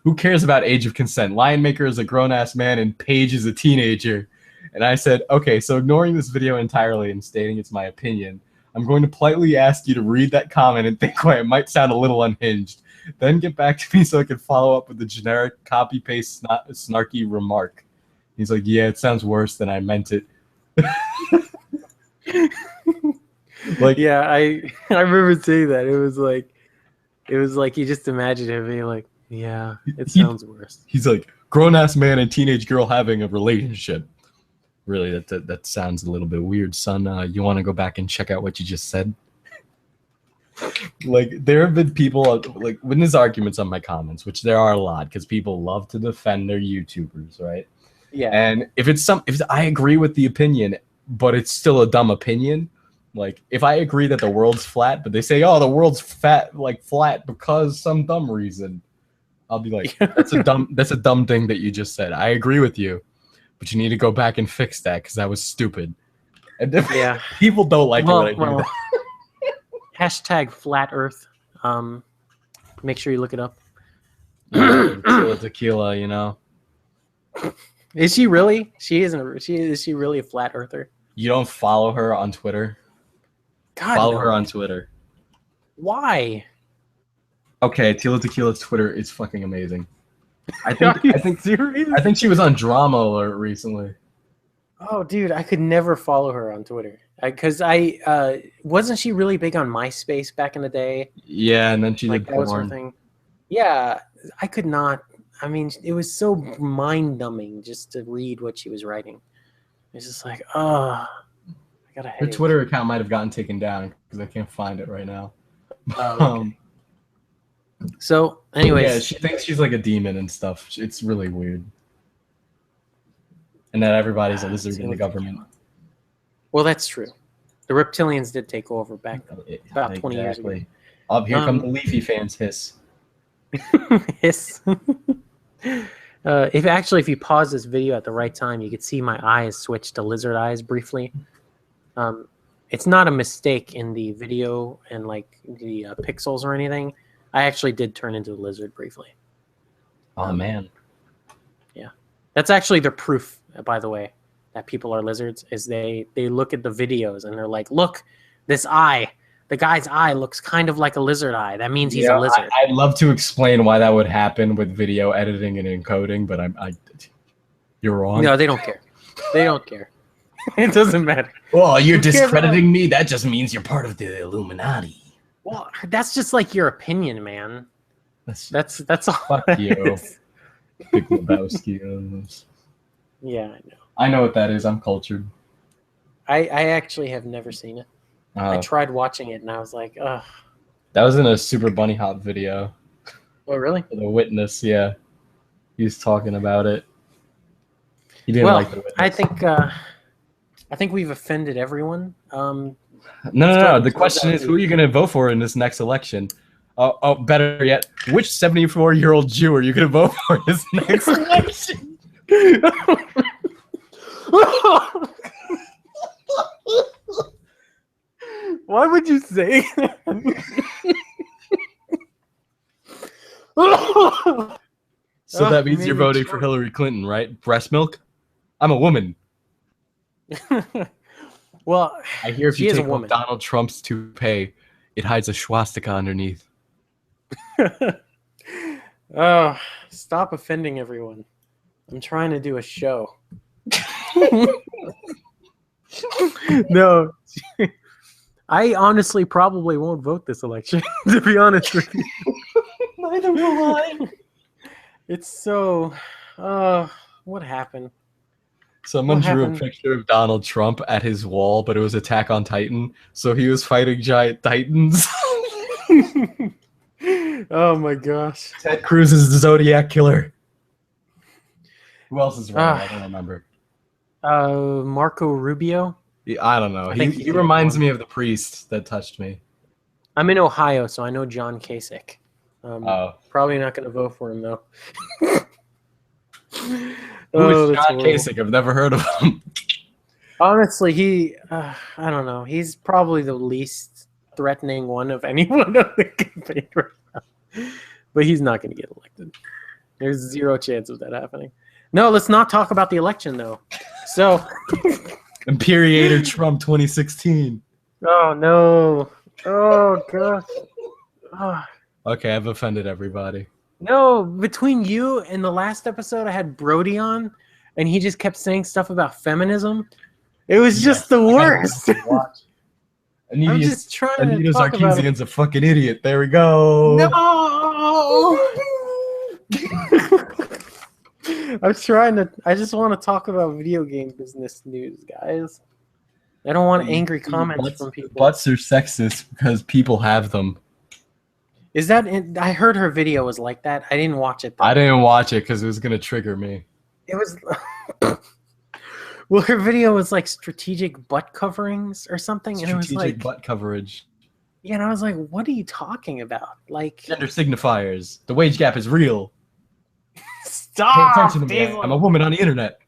Who cares about age of consent? Lionmaker is a grown-ass man and Paige is a teenager. And I said, okay, so ignoring this video entirely and stating it's my opinion, I'm going to politely ask you to read that comment and think why it might sound a little unhinged. Then get back to me so I can follow up with the generic copy-paste snarky remark. He's like, yeah, it sounds worse than I meant it. Like, yeah, I remember saying that. It was like you just imagined him being like, yeah, it sounds worse. He's like, grown-ass man and teenage girl having a relationship. Really, that sounds a little bit weird, son. You want to go back and check out what you just said? Like, there have been people, like, when there's arguments on my comments, which there are a lot, because people love to defend their YouTubers, right? Yeah. And if I agree with the opinion, but it's still a dumb opinion, like, if I agree that the world's flat, but they say, oh, the world's flat because some dumb reason, I'll be like, that's a dumb thing that you just said. I agree with you, but you need to go back and fix that because that was stupid. And yeah, people don't like it when I do that. Hashtag flat Earth. Make sure you look it up. Tequila, you know. Is she really? Is she really a flat earther? You don't follow her on Twitter? God, follow no. her on Twitter. Why? Okay, Tila Tequila's Twitter is fucking amazing. I think serious? I think she was on Drama Alert recently. Oh, dude, I could never follow her on Twitter because I wasn't she really big on MySpace back in the day? Yeah, and then she like did that was her porn. thing. Yeah, I could not. I mean, it was so mind-numbing just to read what she was writing. It's just like, oh, I got a Her headache. Twitter account might have gotten taken down because I can't find it right now. Oh, okay. So, anyways, yeah, she thinks she's like a demon and stuff. It's really weird. And that everybody's a lizard in the government. Well, that's true. The reptilians did take over back about 20 years ago. Up here come the Leafy fans hiss. Hiss. If you pause this video at the right time, you could see my eyes switch to lizard eyes briefly. It's not a mistake in the video and like the pixels or anything. I actually did turn into a lizard briefly. Oh man. Yeah, that's actually the proof, by the way, that people are lizards. Is they look at the videos and they're like, look, this eye. The guy's eye looks kind of like a lizard eye. That means he's a lizard. I'd love to explain why that would happen with video editing and encoding, but you're wrong. No, they don't care. They don't care. It doesn't matter. Well, you're discrediting me. That just means you're part of the Illuminati. Well, that's just like your opinion, man. That's all. Fuck you, Big Lebowski. Yeah, I know. I know what that is. I'm cultured. I actually have never seen it. I tried watching it and I was like, ugh. That was in a Super Bunny Hop video. Oh, really? For The Witness, yeah. He was talking about it. He didn't like The Witness. I think we've offended everyone. No. The question is, who are you going to vote for in this next election? Oh, better yet, which 74-year-old Jew are you going to vote for in this next election? Why would you say that? So that means you're voting for Hillary Clinton, right? Breast milk? I'm a woman. Well, I hear if you take off Donald Trump's toupee, it hides a swastika underneath. Oh, stop offending everyone. I'm trying to do a show. No. I honestly probably won't vote this election, to be honest with you. Neither will I. It's so... what happened? Someone drew a picture of Donald Trump at his wall, but it was Attack on Titan, so he was fighting giant titans. Oh my gosh. Ted Cruz is the Zodiac Killer. Who else is running? I don't remember. Marco Rubio? I don't know. He reminds me of the priest that touched me. I'm in Ohio, so I know John Kasich. Probably not going to vote for him, though. Who is John Kasich? I've never heard of him. Honestly, I don't know. He's probably the least threatening one of anyone on the campaign right now. But he's not going to get elected. There's zero chance of that happening. No, let's not talk about the election, though. So... Imperator Trump 2016. Oh, no. Oh, gosh. Oh, Okay, I've offended everybody. No, between you and the last episode, I had Brody on, and he just kept saying stuff about feminism. It was just the worst. Watch. I'm just trying to Anita's talk about it. Arkeesian's a fucking idiot. There we go. No! I just want to talk about video game business news, guys. I don't want angry comments from people. Butts are sexist because people have them. Is that I heard her video was like that. I didn't watch it though. I didn't watch it because it was going to trigger me. It was well, her video was like strategic butt coverings or something, and it was like butt coverage. Yeah, and I was like, "What are you talking about?" Like gender signifiers. The wage gap is real. Stop! Pay attention to me. I'm a woman on the internet.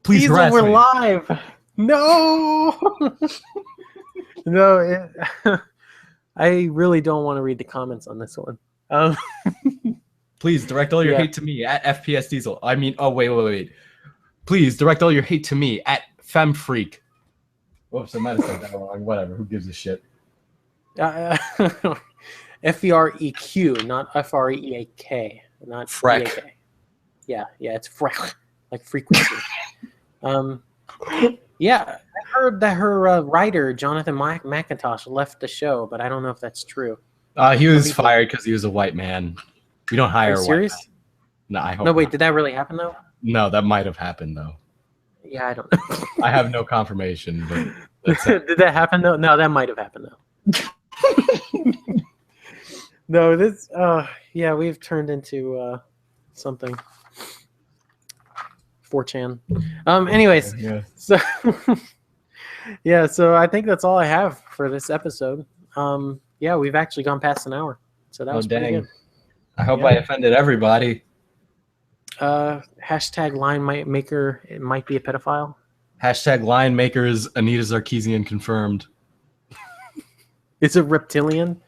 Please harass we're me. live. No, no. I really don't want to read the comments on this one. Please direct all your hate to me at FPS Diesel. I mean, oh wait. Please direct all your hate to me at FemFreak. Whoops, I might have said that wrong. Whatever. Who gives a shit? FEREQ, not FREAK, not Freck. E-A-K. Yeah, it's freck, like frequency. Yeah, I heard that her writer Jonathan McIntosh left the show, but I don't know if that's true. He was fired because he was a white man. We don't hire Are you serious? white men. No, I hope. No, wait, not. Did that really happen though? No, that might have happened though. Yeah, I don't know. I have no confirmation, but that's did that happen though? No, that might have happened though. No, this. Yeah, we've turned into something. 4chan. Anyways, yeah. So yeah, so I think that's all I have for this episode. Yeah, we've actually gone past an hour, so that was pretty good. I hope I offended everybody. Hashtag line maker, it might be a pedophile. Hashtag line makers Anita Sarkeesian confirmed. It's a reptilian.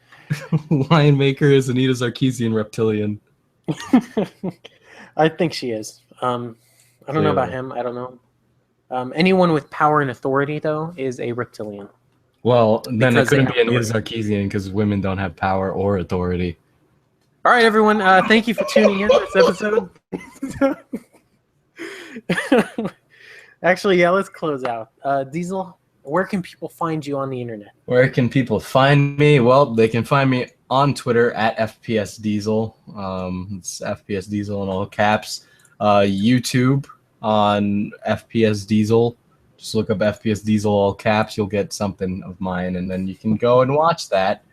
Lion maker is Anita Sarkeesian reptilian. I think she is. I don't know about him. I don't know. Anyone with power and authority, though, is a reptilian. Well, then Because it couldn't they be have Anita Sarkeesian because women don't have power or authority. All right, everyone. Thank you for tuning in to this episode. Actually, yeah, let's close out. Diesel, where can people find you on the internet? Where can people find me? Well, they can find me on Twitter at FPS Diesel. It's FPS Diesel in all caps. YouTube on FPS Diesel. Just look up FPS Diesel all caps. You'll get something of mine, and then you can go and watch that.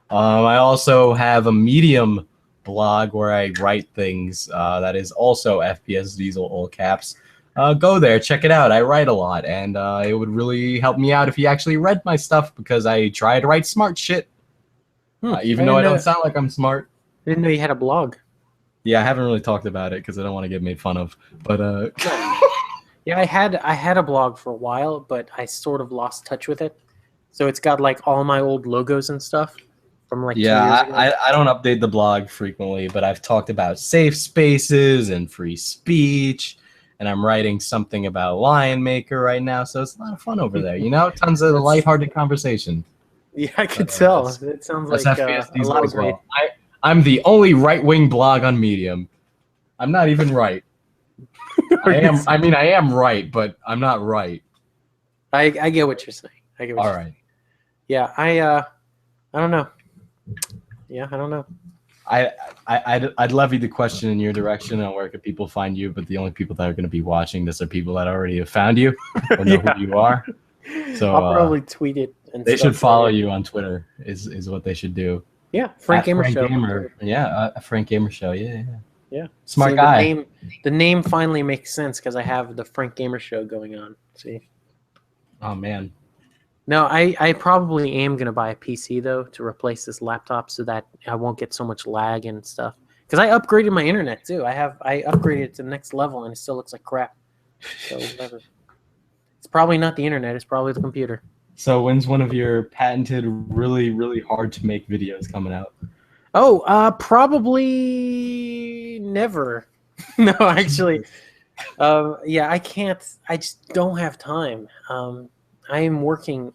I also have a Medium blog where I write things. That is also FPS Diesel all caps. Go there, check it out. I write a lot, and it would really help me out if you actually read my stuff because I try to write smart shit. Even though I don't sound like I'm smart. I didn't know you had a blog. Yeah, I haven't really talked about it because I don't want to get made fun of. But yeah, I had a blog for a while, but I sort of lost touch with it. So it's got like all my old logos and stuff from like 2 years ago. I don't update the blog frequently, but I've talked about safe spaces and free speech, and I'm writing something about Lion Maker right now, so it's a lot of fun over there. You know, tons of lighthearted conversation. Yeah, I could tell. It sounds like a lot of great. I'm the only right-wing blog on Medium. I'm not even right. I am right, but I'm not right. I get what you're saying. All right. Yeah, I don't know. Yeah, I don't know. I'd levy the question in your direction on where can people find you, but the only people that are going to be watching this are people that already have found you or know who you are. So I'll probably tweet it. And they should follow you on Twitter. Is what they should do. Yeah, Frank Gamer Show. Frank Gamer Show. Yeah. Smart guy. The name finally makes sense because I have the Frank Gamer Show going on. See. Oh man. No, I probably am gonna buy a PC though to replace this laptop so that I won't get so much lag and stuff. Because I upgraded my internet too. I upgraded it to the next level and it still looks like crap. So whatever. It's probably not the internet. It's probably the computer. So when's one of your patented, really, really hard to make videos coming out? Oh, probably never. No, actually. Yeah, I can't. I just don't have time. I am working.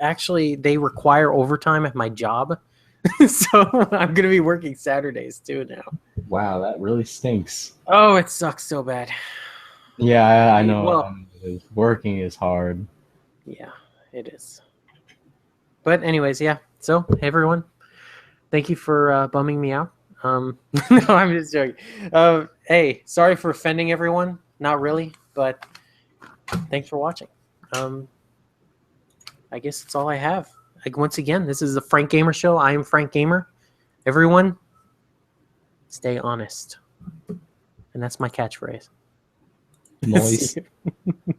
Actually, they require overtime at my job. So I'm gonna be working Saturdays too now. Wow, that really stinks. Oh, it sucks so bad. Yeah, I know. Well, Working is hard. yeah, it is. But anyways, yeah. So hey, everyone, thank you for bumming me out. No, I'm just joking. Hey, sorry for offending everyone. Not really, but thanks for watching. I guess that's all I have. Like, once again, this is the Frank Gamer Show. I am Frank Gamer. Everyone, stay honest. And that's my catchphrase. Noise. See you.